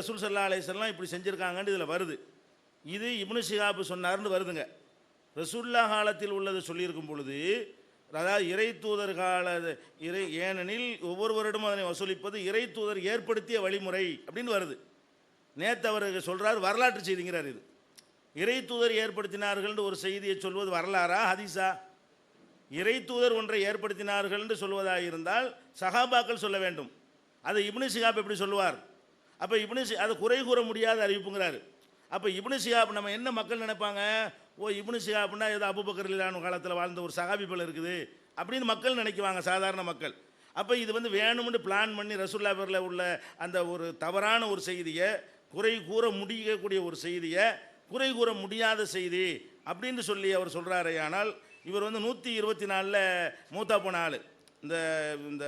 ரசூல் ஸல்லல்லாஹு அலைஹி வஸல்லம் இப்படி செஞ்சுருக்காங்கன்னு இதில் வருது. இது இப்னு ஷிஹாப் சொன்னார்னு வருதுங்க. ரசூலுல்லாஹ் காலத்தில் உள்ளது சொல்லியிருக்கும் பொழுது, அதாவது இறை தூதர் கால ஏனெனில் ஒவ்வொரு வருடமும் அதனை வசூலிப்பது இறை தூதர் ஏற்படுத்திய வழிமுறை அப்படின்னு வருது. நேற்று அவர் சொல்கிறார், வரலாற்று செய்திங்கிறார். இது இறை தூதர் ஏற்படுத்தினார்கள் ஒரு செய்தியை சொல்வது வரலாறா ஹதீஸா? இறை தூதர் ஒன்றை ஏற்படுத்தினார்கள் என்று சொல்வதாக இருந்தால் சஹாபாக்கள் சொல்ல வேண்டும். அதை இப்னு ஷிஹாப் எப்படி சொல்லுவார்? அப்போ அதை குறை கூற முடியாத அறிவிப்புங்கிறாரு. அப்போ இப்னு ஷிஹாப் நம்ம என்ன மக்கள் நினைப்பாங்க, ஓ இப்னு ஷிஹாப்னா ஏதோ அபூபக்கர் ரலியல்லாஹு காலத்தில் வாழ்ந்த ஒரு சஹாபி போல இருக்குது அப்படின்னு மக்கள் நினைக்குவாங்க, சாதாரண மக்கள். அப்போ இது வேணும்னு பிளான் பண்ணி ரசூலுல்லாஹ் பேரில் உள்ள அந்த ஒரு தவறான ஒரு செய்தியை, குறை கூற முடியக்கூடிய ஒரு செய்தியை குறை கூற முடியாத செய்தி அப்படின்னு சொல்லி அவர் சொல்கிறாரே. ஆனால் இவர் 124 மூத்தா போன ஆள். இந்த இந்த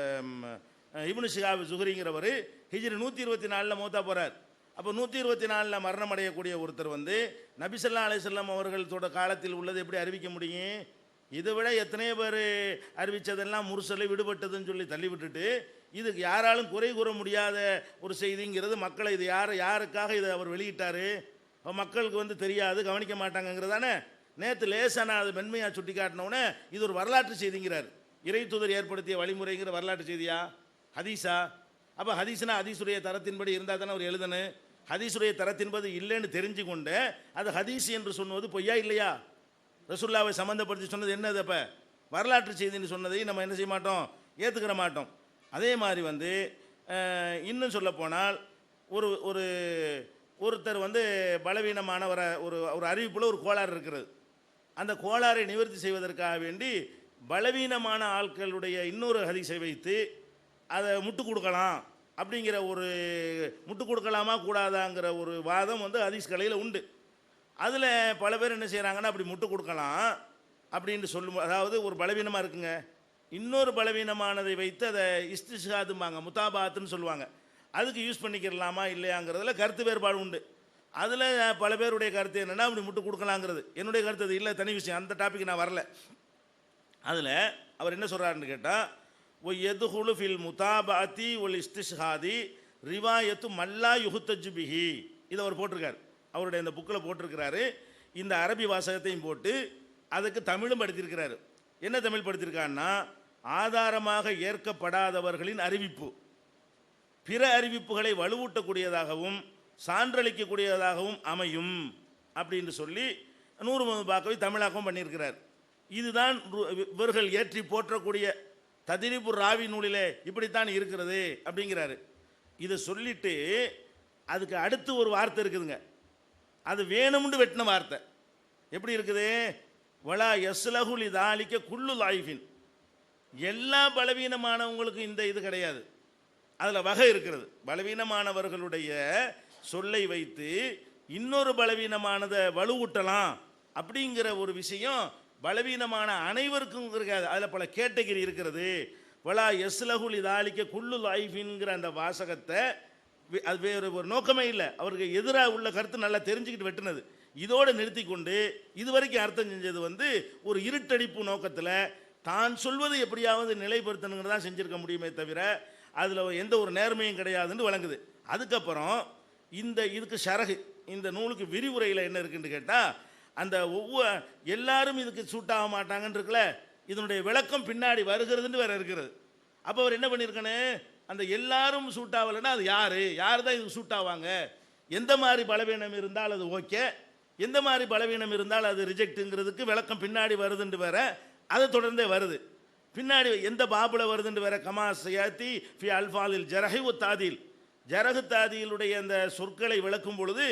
இப்னு ஷிஹாப் ஸுஹரிங்கிறவர் ஹிஜ்ரி 124 மூத்தா போகிறார். அப்போ 124 மரணம் அடையக்கூடிய ஒருத்தர் நபி ஸல்லல்லாஹு அலைஹி வஸல்லம் அவர்களோட காலத்தில் உள்ளது எப்படி அறிவிக்க முடியும்? இதை விட எத்தனையோ பேர் அறிவித்ததெல்லாம் முர்சலை விடுபட்டதுன்னு சொல்லி தள்ளி விட்டுட்டு, இதுக்கு யாராலும் குறை கூற முடியாத ஒரு செய்திங்கிறது மக்களை இது யாருக்காக இதை அவர் வெளியிட்டார்? மக்களுக்கு தெரியாது, கவனிக்க மாட்டாங்கங்கிறதானே. நேற்று லேசான அது மென்மையாக சுட்டி காட்டினவுடனே இது ஒரு வரலாற்று செய்திங்கிறார். இறை தூதர் ஏற்படுத்திய வழிமுறைங்கிற வரலாற்று செய்தியா ஹதீஸா? அப்போ ஹதீஸ்னா ஹதீஸுடைய தரத்தின்படி இருந்தால் தானே அவர் எழுதணும். ஹதீஸுடைய தரத்தின்படி இல்லைன்னு தெரிஞ்சு கொண்டு அது ஹதீஸ் என்று சொன்னது பொய்யா இல்லையா? ரசூலுல்லாஹ்வை சம்மந்தப்படுத்தி சொன்னது என்னது? அப்போ வரலாற்று செய்தின்னு சொன்னதை நம்ம என்ன செய்ய மாட்டோம், ஏற்றுக்கிற மாட்டோம். அதே மாதிரி இன்னும் சொல்லப்போனால் ஒரு ஒரு ஒருத்தர் பலவீனமான ஒரு அறிவிப்பில் ஒரு கோளாறு இருக்கிறது. அந்த கோளாறை நிவர்த்தி செய்வதற்காக வேண்டி பலவீனமான ஆட்களுடைய இன்னொரு ஹதீஸை வைத்து அதை முட்டு கொடுக்கலாம் அப்படிங்கிற ஒரு முட்டு கொடுக்கலாமா கூடாதாங்கிற ஒரு வாதம் ஹதீஸ் கலையில் உண்டு. அதில் பல பேர் என்ன செய்கிறாங்கன்னா, அப்படி முட்டு கொடுக்கலாம் அப்படின்னு சொல்லும். அதாவது ஒரு பலவீனமாக இருக்குங்க, இன்னொரு பலவீனமானதை வைத்து அதை இஸ்திஷாதும்பாங்க, முத்தாபாத்துன்னு சொல்லுவாங்க. அதுக்கு யூஸ் பண்ணிக்கிறலாமா இல்லையாங்கிறதுல கருத்து வேறுபாடு உண்டு. அதில் பல பேருடைய கருத்து என்னென்னா, அப்படி முட்டு கொடுக்கலாங்கிறது. என்னுடைய கருத்து அது இல்லை, தனி விஷயம். அந்த டாபிக் நான் வரல. அதில் அவர் என்ன சொல்கிறாருன்னு கேட்டால், ஒ எதுகுலு ஃபில் முதாபாத்தி ஒல் இஸ்திஷ்ஹாதி ரிவாயத்து மல்லா யுஹுத்தஜு பிஹி. இதை அவர் போட்டிருக்கார், அவருடைய இந்த புக்கில் போட்டிருக்கிறாரு. இந்த அரபி வாசகத்தையும் போட்டு அதுக்கு தமிழும் படுத்தியிருக்கிறாரு. என்ன தமிழ் படுத்தியிருக்காருன்னா, ஆதாரமாக ஏற்கப்படாதவர்களின் அறிவிப்பு பிற அறிவிப்புகளை வலுவூட்டக்கூடியதாகவும் சான்றளிக்கக்கூடியதாகவும் அமையும் அப்படின்னு சொல்லி 100 பாக்கவை தமிழாக்கம் பண்ணியிருக்கிறார். இதுதான் இவர்கள் ஏற்றி போற்றக்கூடிய தத்ரீபு ராவி நூலிலே இப்படித்தான் இருக்கிறது அப்படிங்கிறாரு. இதை சொல்லிட்டு அதுக்கு அடுத்து ஒரு வார்த்தை இருக்குதுங்க, அது வேணும்னு வெட்டின வார்த்தை. எப்படி இருக்குது? வலா யஸ்லஹுல் இதாலிக்க குல்லு லாயிஃபின். எல்லா பலவீனமானவங்களுக்கும் இந்த இது கிடையாது, அதில் வகை இருக்கிறது. பலவீனமானவர்களுடைய சொல்லை வைத்து இன்னொரு பலவீனமானதை வலுவூட்டலாம் அப்படிங்கிற ஒரு விஷயம் பலவீனமான அனைவருக்கும் இருக்காது. அதில் பல கேட்டகிரி இருக்கிறது. வலா யஸ்லஹுல் இதாலிக்க குல்லு லாயிஃபின்ங்கிற அந்த வாசகத்தை அது வேறு ஒரு நோக்கமே இல்லை, அவருக்கு எதிராக உள்ள கருத்து நல்லா தெரிஞ்சுக்கிட்டு வெட்டினது. இதோடு நிறுத்தி கொண்டு இதுவரைக்கும் அர்த்தம் செஞ்சது ஒரு இருட்டடிப்பு நோக்கத்தில் தான் சொல்வதை எப்படியாவது நிலைப்படுத்தணுங்கிறது தான் செஞ்சுருக்க முடியுமே தவிர அதில் எந்த ஒரு நேர்மையும் கிடையாதுன்னு வழங்குது. அதுக்கப்புறம் இதுக்கு ஷரகு, இந்த நூலுக்கு விரிவுரையில் என்ன இருக்குன்னு கேட்டால், அந்த எல்லாரும் இதுக்கு சூட் ஆக மாட்டாங்கன்னு இருக்குல்ல, இதனுடைய விளக்கம் பின்னாடி வருகிறதுன்னு வேறு இருக்கிறது. அப்போ அவர் என்ன பண்ணியிருக்கணும், அந்த எல்லாரும் சூட் ஆகலைன்னா அது யார் தான் இதுக்கு சூட் ஆவாங்க, எந்த மாதிரி பலவீனம் இருந்தால் அது ஓகே, எந்த மாதிரி பலவீனம் இருந்தால் அது ரிஜெக்ட்டுங்கிறதுக்கு விளக்கம் பின்னாடி வருதுன்னு வேற, அதை தொடர்ந்தே வருது. பின்னாடி எந்த பாபில் வருதுன்னு வேற, கமா சயாத்தி ஃபி அல்ஃபாலில் ஜரஹி ஒ தாதில், ஜரகு தாதியிலுடைய அந்த சொற்களை விளக்கும் பொழுது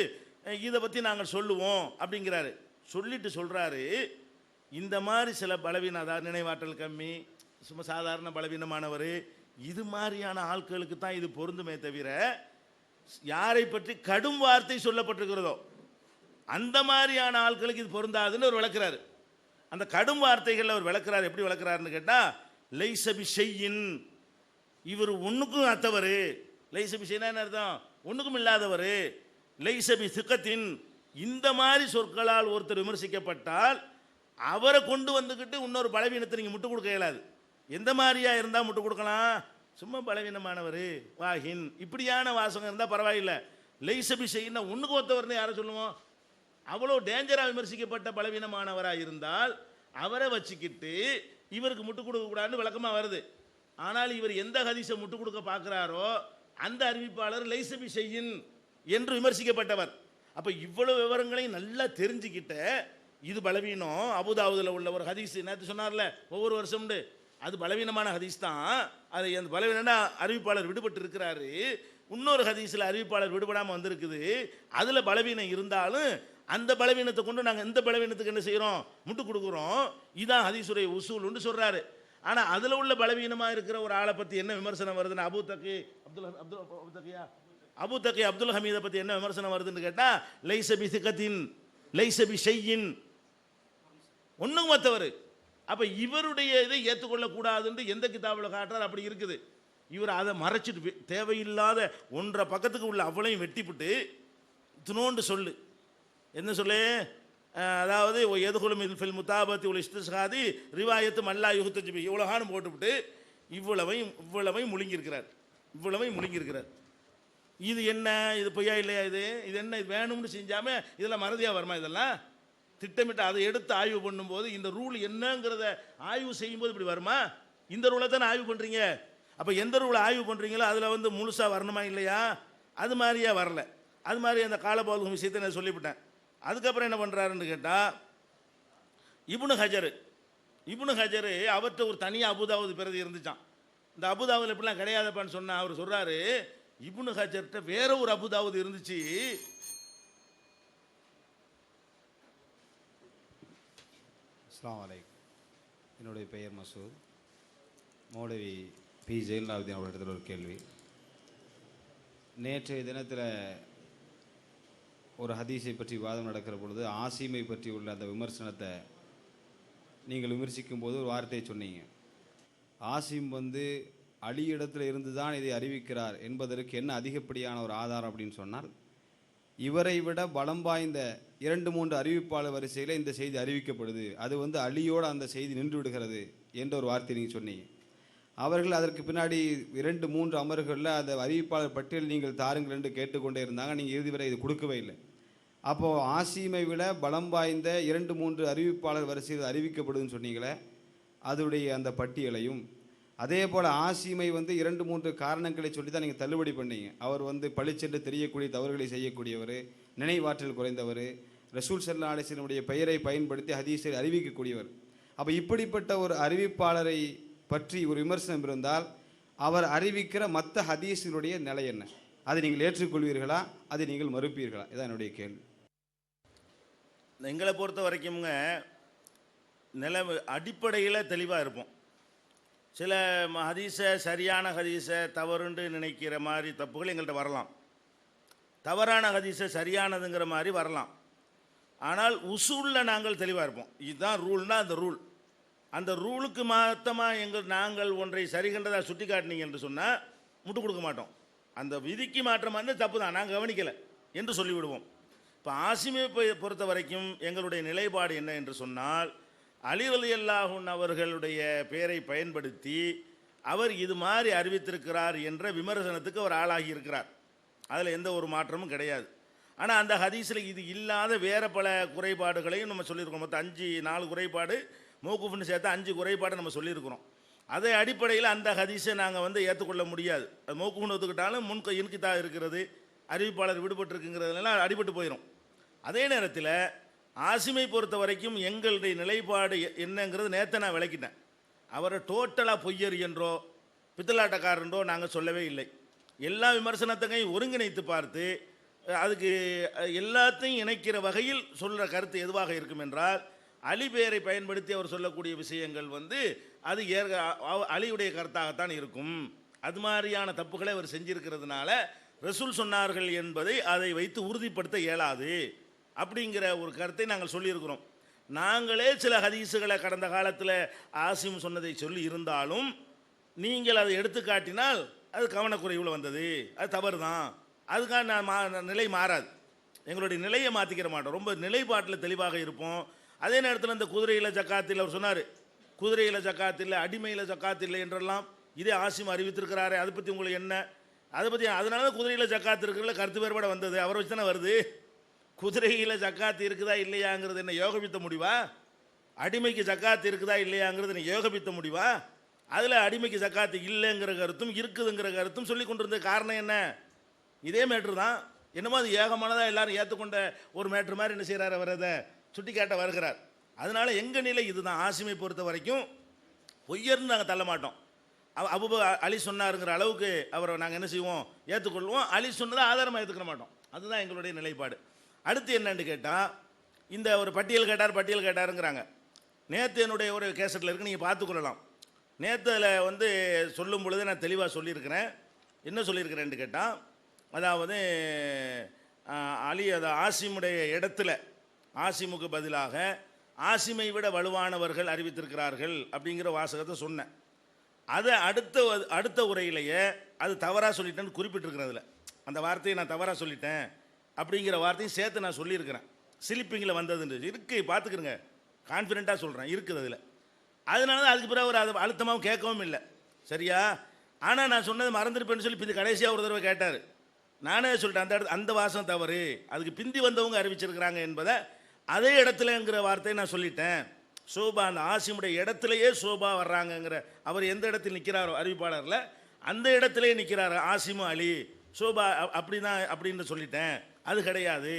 இதை பற்றி நாங்கள் சொல்லுவோம் அப்படிங்கிறாரு. சொல்லிட்டு சொல்கிறாரு, இந்த மாதிரி சில பலவீனம், அதாவது நினைவாற்றல் கம்மி, சும்மா சாதாரண பலவீனமானவர், இது மாதிரியான ஆட்களுக்கு தான் இது பொருந்துமே தவிர யாரை பற்றி கடும் வார்த்தை சொல்லப்பட்டிருக்கிறதோ அந்த மாதிரியான ஆட்களுக்கு இது பொருந்தாதுன்னு அவர் விளக்குறாரு. அந்த கடும் வார்த்தைகள் அவர் விளக்குறாரு. எப்படி விளக்குறாருன்னு கேட்டால், லைசபி ஷையின், இவர் ஒன்றுக்கும் அத்தவர். லைசபி ஷைனா என்ன அர்த்தம்? ஒன்றுக்கும் இல்லாதவர். லைசபி சிக்கத்தின், இந்த மாதிரி சொற்களால் ஒருத்தர் விமர்சிக்கப்பட்டால் அவரை கொண்டு வந்துக்கிட்டு இன்னொரு பலவீனத்தை நீங்கள் முட்டு கொடுக்க இயலாது. எந்த மாதிரியா இருந்தால் முட்டு கொடுக்கலாம்? சும்மா பலவீனமானவர் வாஹின் இப்படியான வாசகம் இருந்தால் பரவாயில்லை. லைசபி செய்யினா ஒன்றுக்கு ஒத்தவர்னு யாரை சொல்லுவோம்? அவ்வளோ டேஞ்சராக விமர்சிக்கப்பட்ட பலவீனமானவராக இருந்தால் அவரை வச்சுக்கிட்டு இவருக்கு முட்டு கொடுக்கக்கூடாதுன்னு விளக்கமாக வருது. ஆனால் இவர் எந்த ஹதீஸை முட்டு கொடுக்க பார்க்குறாரோ அந்த அறிவிப்பாளர் லைசபி செய்யின் என்று விமர்சிக்கப்பட்டவர். அப்போ இவ்வளவு விவரங்களையும் நல்லா தெரிஞ்சுக்கிட்ட இது பலவீனம். அபுதாவுதில் உள்ள ஒரு ஹதீஸ் நேற்று சொன்னார்ல ஒவ்வொரு வருஷம்னு, அது பலவீனமான ஹதீஸ் தான். அது அந்த பலவீனம்னா அறிவிப்பாளர் விடுபட்டு இருக்கிறாரு. இன்னொரு ஹதீஸில் அறிவிப்பாளர் விடுபடாமல் வந்திருக்குது. அதில் பலவீனம் இருந்தாலும் அந்த பலவீனத்தை கொண்டு நாங்கள் இந்த பலவீனத்துக்கு என்ன செய்கிறோம்? முட்டு கொடுக்குறோம். இதுதான் ஹதீஸுடைய உசூல்னு சொல்கிறாரு. ஆனால் அதில் உள்ள பலவீனமாக இருக்கிற ஒரு ஆளை பற்றி என்ன விமர்சனம் வருதுன்னு அபு தக்கி அப்துல் ஹமீதை பற்றி என்ன விமர்சனம் வருதுன்னு கேட்டால் லைசபி சிகத்தின் லைசபி ஷையின் ஒன்றும் மற்றவர். அப்போ இவருடைய இதை ஏற்றுக்கொள்ளக்கூடாதுன்னு எந்த கிதாபில் காட்டுறார்? அப்படி இருக்குது. இவர் அதை மறைச்சிட்டு தேவையில்லாத 1.5 பக்கத்துக்கு உள்ள அவ்வளையும் வெட்டிவிட்டு இத்தினோண்டு சொல்லு என்ன சொல்லு, அதாவது எதுகுலும் ஃபில் முத்தாபத்தி உள்ள இஸ்திஸ்காதி ரிவாயத்து மல்லா யுகுத்தஜிபி இவ்வளோகான்னு போட்டுவிட்டு இவ்வளவையும் முழுங்கியிருக்கிறார். இது என்ன? இது பொய்யா இல்லையா? இது என்ன? இது வேணும்னு செஞ்சாமல் இதெல்லாம் மறதியாக வருமா? இதெல்லாம் திட்டமிட்டு அதை எடுத்து ஆய்வு பண்ணும்போது இந்த ரூல் என்னங்கிறத ஆய்வு செய்யும்போது இப்படி வருமா? இந்த ரூலை தானே ஆய்வு பண்ணுறீங்க. அப்போ எந்த ரூலை ஆய்வு பண்ணுறீங்களோ அதில் முழுசாக வரணுமா இல்லையா? அது மாதிரியா வரல. அது மாதிரி அந்த காலபாதுகம் விஷயத்தை நான் சொல்லிவிட்டேன். அதுக்கப்புறம் என்ன பண்ணுறாருன்னு கேட்டால் இப்னு ஹஜர் அவர்கிட்ட ஒரு தனியாக அபுதாவுது பிரதி இருந்துச்சான். இந்த அபுதாவுதில் எப்படிலாம் கிடையாதப்பான்னு சொன்னால் அவர் சொல்கிறாரு, இப்னு ஹஜர்கிட்ட வேற ஒரு அபுதாவுது இருந்துச்சு. அஸ்ஸலாமு அலைக்கும். என்னுடைய பெயர் மசூத். மௌலவி பி ஜெயலலாவுதீன் அவர்களிடத்தில் ஒரு கேள்வி. நேற்றைய தினத்தில் ஒரு ஹதீஸை பற்றி விவாதம் நடக்கிற பொழுது ஆசீமை பற்றி உள்ள அந்த விமர்சனத்தை நீங்கள் விமர்சிக்கும் போது ஒரு வார்த்தையை சொன்னீங்க. ஆசீம் அலி இடத்துல இருந்து தான் இதை அறிவிக்கிறார் என்பதற்கு என்ன அதிகப்படியான ஒரு ஆதாரம் அப்படின்னு சொன்னால், இவரை விட பலம் வாய்ந்த 2-3 அறிவிப்பாளர் வரிசையில் இந்த செய்தி அறிவிக்கப்படுது, அது அலியோடு அந்த செய்தி நின்று விடுகிறது என்ற ஒரு வார்த்தை நீங்கள் சொன்னீங்க. அவர்கள் அதற்கு பின்னாடி 2-3 அமர்களில் அந்த அறிவிப்பாளர் பட்டியல் நீங்கள் தாருங்கள் என்று கேட்டுக்கொண்டே இருந்தாங்க. நீங்கள் இறுதி வரை இது கொடுக்கவே இல்லை. அப்போது ஆசீமை விட பலம் வாய்ந்த 2-3 அறிவிப்பாளர் வரிசையில் அறிவிக்கப்படுதுன்னு சொன்னீங்களே, அதோடைய அந்த பட்டியலையும் அதே போல் ஆசீமை 2-3 காரணங்களை சொல்லி தான் நீங்கள் தள்ளுபடி பண்ணீங்க. அவர் பளிச்சென்று தெரியக்கூடிய தவறுகளை செய்யக்கூடியவர், நினைவாற்றல் குறைந்தவர், ரசூல் ஸல்லல்லாஹு அலைஹி வஸல்லம் பெயரை பயன்படுத்தி ஹதீஸை அறிவிக்கக்கூடியவர். அப்போ இப்படிப்பட்ட ஒரு அறிவிப்பாளரை பற்றி ஒரு விமர்சனம் இருந்தால் அவர் அறிவிக்கிற மற்ற ஹதீஸினுடைய நிலை என்ன? அதை நீங்கள் ஏற்றுக்கொள்வீர்களா? அதை நீங்கள் மறுப்பீர்களா? இதான் என்னுடைய கேள்வி. எங்களை பொறுத்த வரைக்கும்ங்க அடிப்படையில் தெளிவாக இருப்போம். சில ஹதீஸை சரியான ஹதீஸை தவறுண்டு நினைக்கிற மாதிரி தப்புகள் எங்கள்கிட்ட வரலாம். தவறான ஹதீஸை சரியானதுங்கிற மாதிரி வரலாம். ஆனால் உசூலில் நாங்கள் தெளிவாக இருப்போம். இதுதான் ரூல்னால் அந்த ரூல். அந்த ரூலுக்கு மாற்றமாக நாங்கள் ஒன்றை சரி கண்டதாக சுட்டி காட்டினீங்க என்று சொன்னால் முட்டு கொடுக்க மாட்டோம். அந்த விதிக்கு மாற்றமாக இருந்தால் தப்பு தான், நாங்கள் கவனிக்கலை என்று சொல்லிவிடுவோம். இப்போ ஆசிமை பொறுத்த வரைக்கும் எங்களுடைய நிலைப்பாடு என்ன என்று சொன்னால், அலி ரலியல்லாஹு அன்ஹு அவர்களுடைய பெயரை பயன்படுத்தி அவர் இது மாதிரி அறிவித்திருக்கிறார் என்ற விமர்சனத்துக்கு அவர் ஆளாகி இருக்கிறார். அதில் எந்த ஒரு மாற்றமும் கிடையாது. ஆனால் அந்த ஹதீஸில் இது இல்லாத வேறு பல குறைபாடுகளையும் நம்ம சொல்லியிருக்கோம். மொத்தம் 4 குறைபாடு, மௌகூஃப்னு சேர்த்தா 5 குறைபாடு நம்ம சொல்லியிருக்கிறோம். அதே அடிப்படையில் அந்த ஹதீஸை நாங்கள் ஏற்றுக்கொள்ள முடியாது. அது மௌகூஃப்னு ஒத்துக்கிட்டாலும் இன்கிதா இருக்கிறது, அறிவிப்பாளர் விடுபட்டிருக்குங்கிறதுலாம் அடிபட்டு போயிடும். அதே நேரத்தில் ஆசிமை பொறுத்த வரைக்கும் எங்களுடைய நிலைப்பாடு என்னங்கிறது நேற்று நான் விளக்கிட்டேன். அவரை டோட்டலாக பொய்யர் என்றோ பித்தலாட்டக்காரன்றோ நாங்கள் சொல்லவே இல்லை. எல்லா விமர்சனத்தையும் ஒருங்கிணைத்து பார்த்து அதுக்கு எல்லாத்தையும் இணைக்கிற வகையில் சொல்கிற கருத்து எதுவாக இருக்கும் என்றால், அலி பெயரை பயன்படுத்தி அவர் சொல்லக்கூடிய விஷயங்கள் அது அலியுடைய கருத்தாகத்தான் இருக்கும். அது மாதிரியான தப்புகளை அவர் செஞ்சிருக்கிறதுனால ரசூல் சொன்னார்கள் என்பதை அதை வைத்து உறுதிப்படுத்த இயலாது அப்படிங்கிற ஒரு கருத்தை நாங்கள் சொல்லியிருக்கிறோம். நாங்களே சில ஹதீஸுகளை கடந்த காலத்தில் ஆசிம் சொன்னதை சொல்லி இருந்தாலும் நீங்கள் அதை எடுத்து காட்டினால் அது கவனக்குறைவில் வந்தது, அது தவறு தான், அதுக்காக நிலை மாறாது. எங்களுடைய நிலையை மாற்றிக்கிற மாட்டோம். ரொம்ப நிலைப்பாட்டில் தெளிவாக இருப்போம். அதே நேரத்தில் இந்த குதிரையில் ஜக்காத்தில் அவர் சொன்னார், குதிரையில் ஜக்காத்தில் அடிமையில் ஜக்காத்தில் என்றெல்லாம் இதே ஆசிம் அறிவித்திருக்கிறாரே, அதை பற்றி உங்களுக்கு என்ன? அதை பற்றி அதனால தான் குதிரையில் ஜக்காத் இருக்கிறதுல கருத்து வேறுபாடு வந்தது. அவரை வச்சு தானே வருது. குதிரையில் ஜக்காத்து இருக்குதா இல்லையாங்கிறது என்ன யோகபித்த முடிவா? அடிமைக்கு ஜக்காத்து இருக்குதா இல்லையாங்கிறது என்ன யோகபித்த முடிவா? அதில் அடிமைக்கு ஜக்காத்து இல்லைங்கிற கருத்தும் இருக்குதுங்கிற கருத்தும் சொல்லி கொண்டிருந்த காரணம் என்ன? இதே மேட்ரு தான். என்னமோ அது ஏகமானதாக எல்லாரும் ஏற்றுக்கொண்ட ஒரு மேட்ரு மாதிரி என்ன செய்கிறார், அவர் அதை சுட்டி காட்ட வருகிறார். அதனால் எங்கள் நிலை இதுதான். ஆசிமை பொறுத்த வரைக்கும் பொய்யர்னு நாங்கள் தள்ள மாட்டோம். அலி சொன்னாருங்கிற அளவுக்கு அவரை நாங்கள் என்ன செய்வோம், ஏற்றுக்கொள்வோம். அலி சொன்னதை ஆதாரமாக ஏற்றுக்க மாட்டோம். அதுதான் எங்களுடைய நிலைப்பாடு. அடுத்து என்னன்னு கேட்டால், இந்த ஒரு பட்டியல் கேட்டாருங்கிறாங்க. நேற்று என்னுடைய ஒரு கேசட்டில் இருக்குது, நீங்கள் பார்த்துக்கொள்ளலாம். நேற்று அதில் சொல்லும் பொழுது நான் தெளிவாக சொல்லியிருக்கிறேன். என்ன சொல்லியிருக்கிறேன்னு கேட்டால், அதாவது அலி ஆசிமுடைய இடத்துல ஆசிமுக்கு பதிலாக ஆசிமை விட வலுவானவர்கள் அறிவித்திருக்கிறார்கள் அப்படிங்கிற வாசகத்தை சொன்னேன். அதை அடுத்த உரையிலேயே அது தவறாக சொல்லிட்டேன்னு குறிப்பிட்டிருக்கிறதுல அந்த வார்த்தையை நான் தவறாக சொல்லிட்டேன் அப்படிங்கிற வார்த்தையும் சேர்த்து நான் சொல்லியிருக்கிறேன். ஸ்லிப்பிங்கில் வந்ததுன்னு இருக்குது, பார்த்துக்கிறங்க. கான்ஃபிடென்ட்டாக சொல்கிறேன், இருக்குது அதில். அதனால தான் அதுக்கு பிறகு அவர் அதை அழுத்தமாகவும் கேட்கவும் இல்லை. சரியா? ஆனால் நான் சொன்னது மறந்துருப்பேன்னு சொல்லி இது கடைசியாக ஒரு தடவை கேட்டார். நானே சொல்லிட்டேன், அந்த வாசம் தவறு, அதுக்கு பிந்தி வந்தவங்க அறிவிச்சிருக்கிறாங்க என்பதை அதே இடத்துலங்கிற வார்த்தையை நான் சொல்லிட்டேன். சோபா அந்த ஆசிமுடைய இடத்துலையே சோபா வர்றாங்கங்கிற, அவர் எந்த இடத்தில் நிற்கிறாரோ அறிவிப்பாளரில் அந்த இடத்துலையே நிற்கிறார் ஆசிமு அலி சோபா அப்படி தான் அப்படின்னு சொல்லிட்டேன். அது கிடையாது,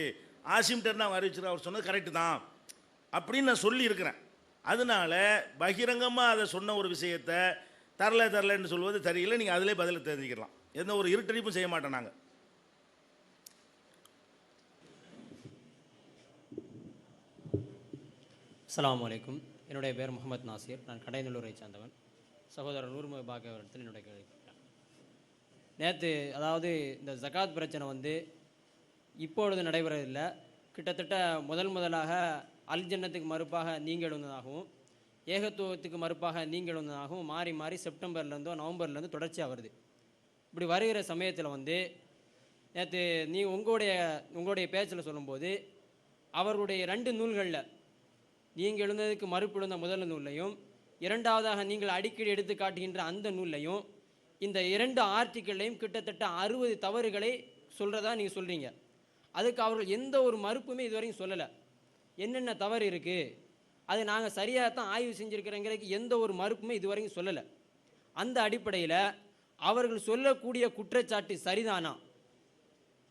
ஆசிம்கிட்ட தான் அறிவிச்சிருக்க, அவர் சொன்னது கரெக்டு தான் அப்படின்னு நான் சொல்லியிருக்கிறேன். அதனால பகிரங்கமாக அதை சொன்ன ஒரு விஷயத்தை தரலன்னு சொல்வது தெரியல. நீங்கள் அதிலே பதிலை தெரிஞ்சுக்கலாம். எந்த ஒரு இருட்டடிப்பும் செய்ய மாட்டோம் நாங்கள். அஸ்ஸலாமு அலைக்கும். என்னுடைய பேர் முகமது நாசிர். நான் கடைநல்லூரை சார்ந்தவன். சகோதரர் நூறு பாக்கியவரத்தில் என்னுடைய கேள்வி. நேற்று அதாவது இந்த ஜகாத் பிரச்சனை இப்பொழுது நடைபெறவில்லை. கிட்டத்தட்ட முதலாக அல்ஜன்னத்துக்கு மறுப்பாக நீங்கள் எழுந்ததாகவும் ஏகத்துவத்துக்கு மறுப்பாக நீங்கள் எழுந்ததாகவும் மாறி மாறி செப்டம்பர்லேருந்தோ நவம்பர்லேருந்து தொடர்ச்சியாக வருது. இப்படி வருகிற சமயத்தில் நேற்று உங்களுடைய பேச்சில் சொல்லும்போது அவர்களுடைய 2 நூல்களில் நீங்கள் எழுந்ததுக்கு மறுப்பு எழுந்த முதல் நூல்லையும் இரண்டாவதாக நீங்கள் அடிக்கடி எடுத்து காட்டுகின்ற அந்த நூல்லையும் இந்த 2 ஆர்டிக்கல்லையும் கிட்டத்தட்ட 60 தவறுகளை சொல்கிறதா நீங்கள் சொல்கிறீங்க. அதுக்கு அவர்கள் எந்த ஒரு மறுப்புமே இதுவரைக்கும் சொல்லலை. என்னென்ன தவறு இருக்குது, அது நாங்கள் சரியாக தான் ஆய்வு செஞ்சுருக்கிறோங்கிறதுக்கு எந்த ஒரு மறுப்புமே இதுவரைக்கும் சொல்லலை. அந்த அடிப்படையில் அவர்கள் சொல்லக்கூடிய குற்றச்சாட்டு சரிதானா?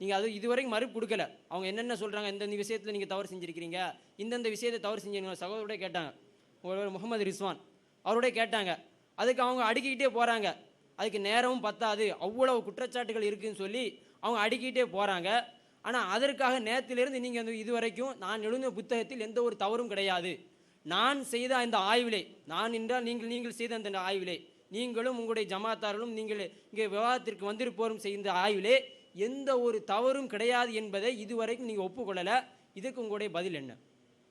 நீங்கள் அது இதுவரைக்கும் மறுப்பு கொடுக்கல. அவங்க என்னென்ன சொல்கிறாங்க, இந்தந்த விஷயத்தில் நீங்கள் தவறு செஞ்சுருக்கிறீங்க, இந்தந்த விஷயத்தை தவறு செஞ்சீங்க. சகோதரோட கேட்டாங்க, ஒரு முகமது ரிஸ்வான் அவரோட கேட்டாங்க. அதுக்கு அவங்க அடுக்கிக்கிட்டே போகிறாங்க. அதுக்கு நேரமும் பத்தாது, அவ்வளவு குற்றச்சாட்டுகள் இருக்குதுன்னு சொல்லி அவங்க அடுக்கிக்கிட்டே போகிறாங்க. ஆனால் அதற்காக நேரத்திலிருந்து நீங்கள் இதுவரைக்கும் நான் எழுதின புத்தகத்தில் எந்த ஒரு தவறும் கிடையாது, நான் செய்த அந்த ஆய்விலே, நான் என்றால் நீங்கள் செய்த அந்த ஆய்விலே, நீங்களும் உங்களுடைய ஜமாத்தார்களும் நீங்கள் இங்கே விவாதத்திற்கு வந்திருப்போரும் செய்த ஆய்விலே எந்த ஒரு தவறும் கிடையாது என்பதை இதுவரைக்கும் நீங்கள் ஒப்புக்கொள்ளலை. இதுக்கு உங்களுடைய பதில் என்ன?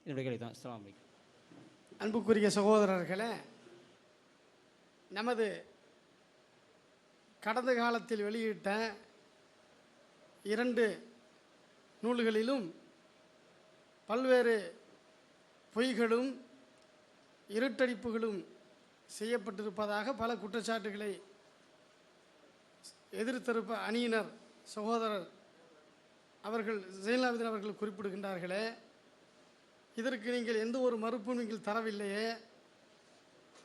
என்னுடைய கேள்வி தான். அஸ்ஸலாமு அலைக்கும். அன்புக்குரிய சகோதரர்களே, நமது கடந்த காலத்தில் வெளியிட்ட 2 நூல்களிலும் பல்வேறு பொய்களும் இருட்டடிப்புகளும் செய்யப்பட்டிருப்பதாக பல குற்றச்சாட்டுகளை எதிர்த்தரப்பு அணியினர் சகோதரர் அவர்கள் ஜெயலலிதா அவர்கள் குறிப்பிடுகின்றார்களே, இதற்கு நீங்கள் எந்த ஒரு மறுப்பும் நீங்கள்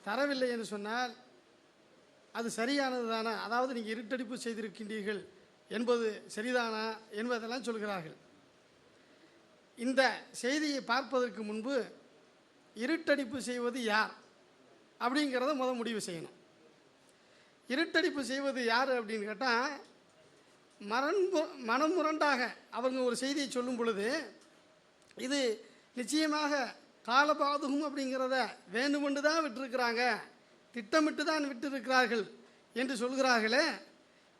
தரவில்லை என்று சொன்னால் அது சரியானது தானா? அதாவது நீங்கள் இருட்டடிப்பு செய்திருக்கின்றீர்கள் என்பது சரிதானா என்பதெல்லாம் சொல்கிறார்கள். இந்த செய்தியை பார்ப்பதற்கு முன்பு இருட்டடிப்பு செய்வது யார் அப்படிங்கிறத முடிவு செய்யணும். இருட்டடிப்பு செய்வது யார் அப்படின்னு கேட்டால், மனமுரண்டாக அவங்க ஒரு செய்தியை சொல்லும் பொழுது இது நிச்சயமாக காலபாதுகம் அப்படிங்கிறத வேண்டுமென்று தான் விட்டிருக்கிறாங்க, திட்டமிட்டு தான் விட்டிருக்கிறார்கள் என்று சொல்கிறார்களே,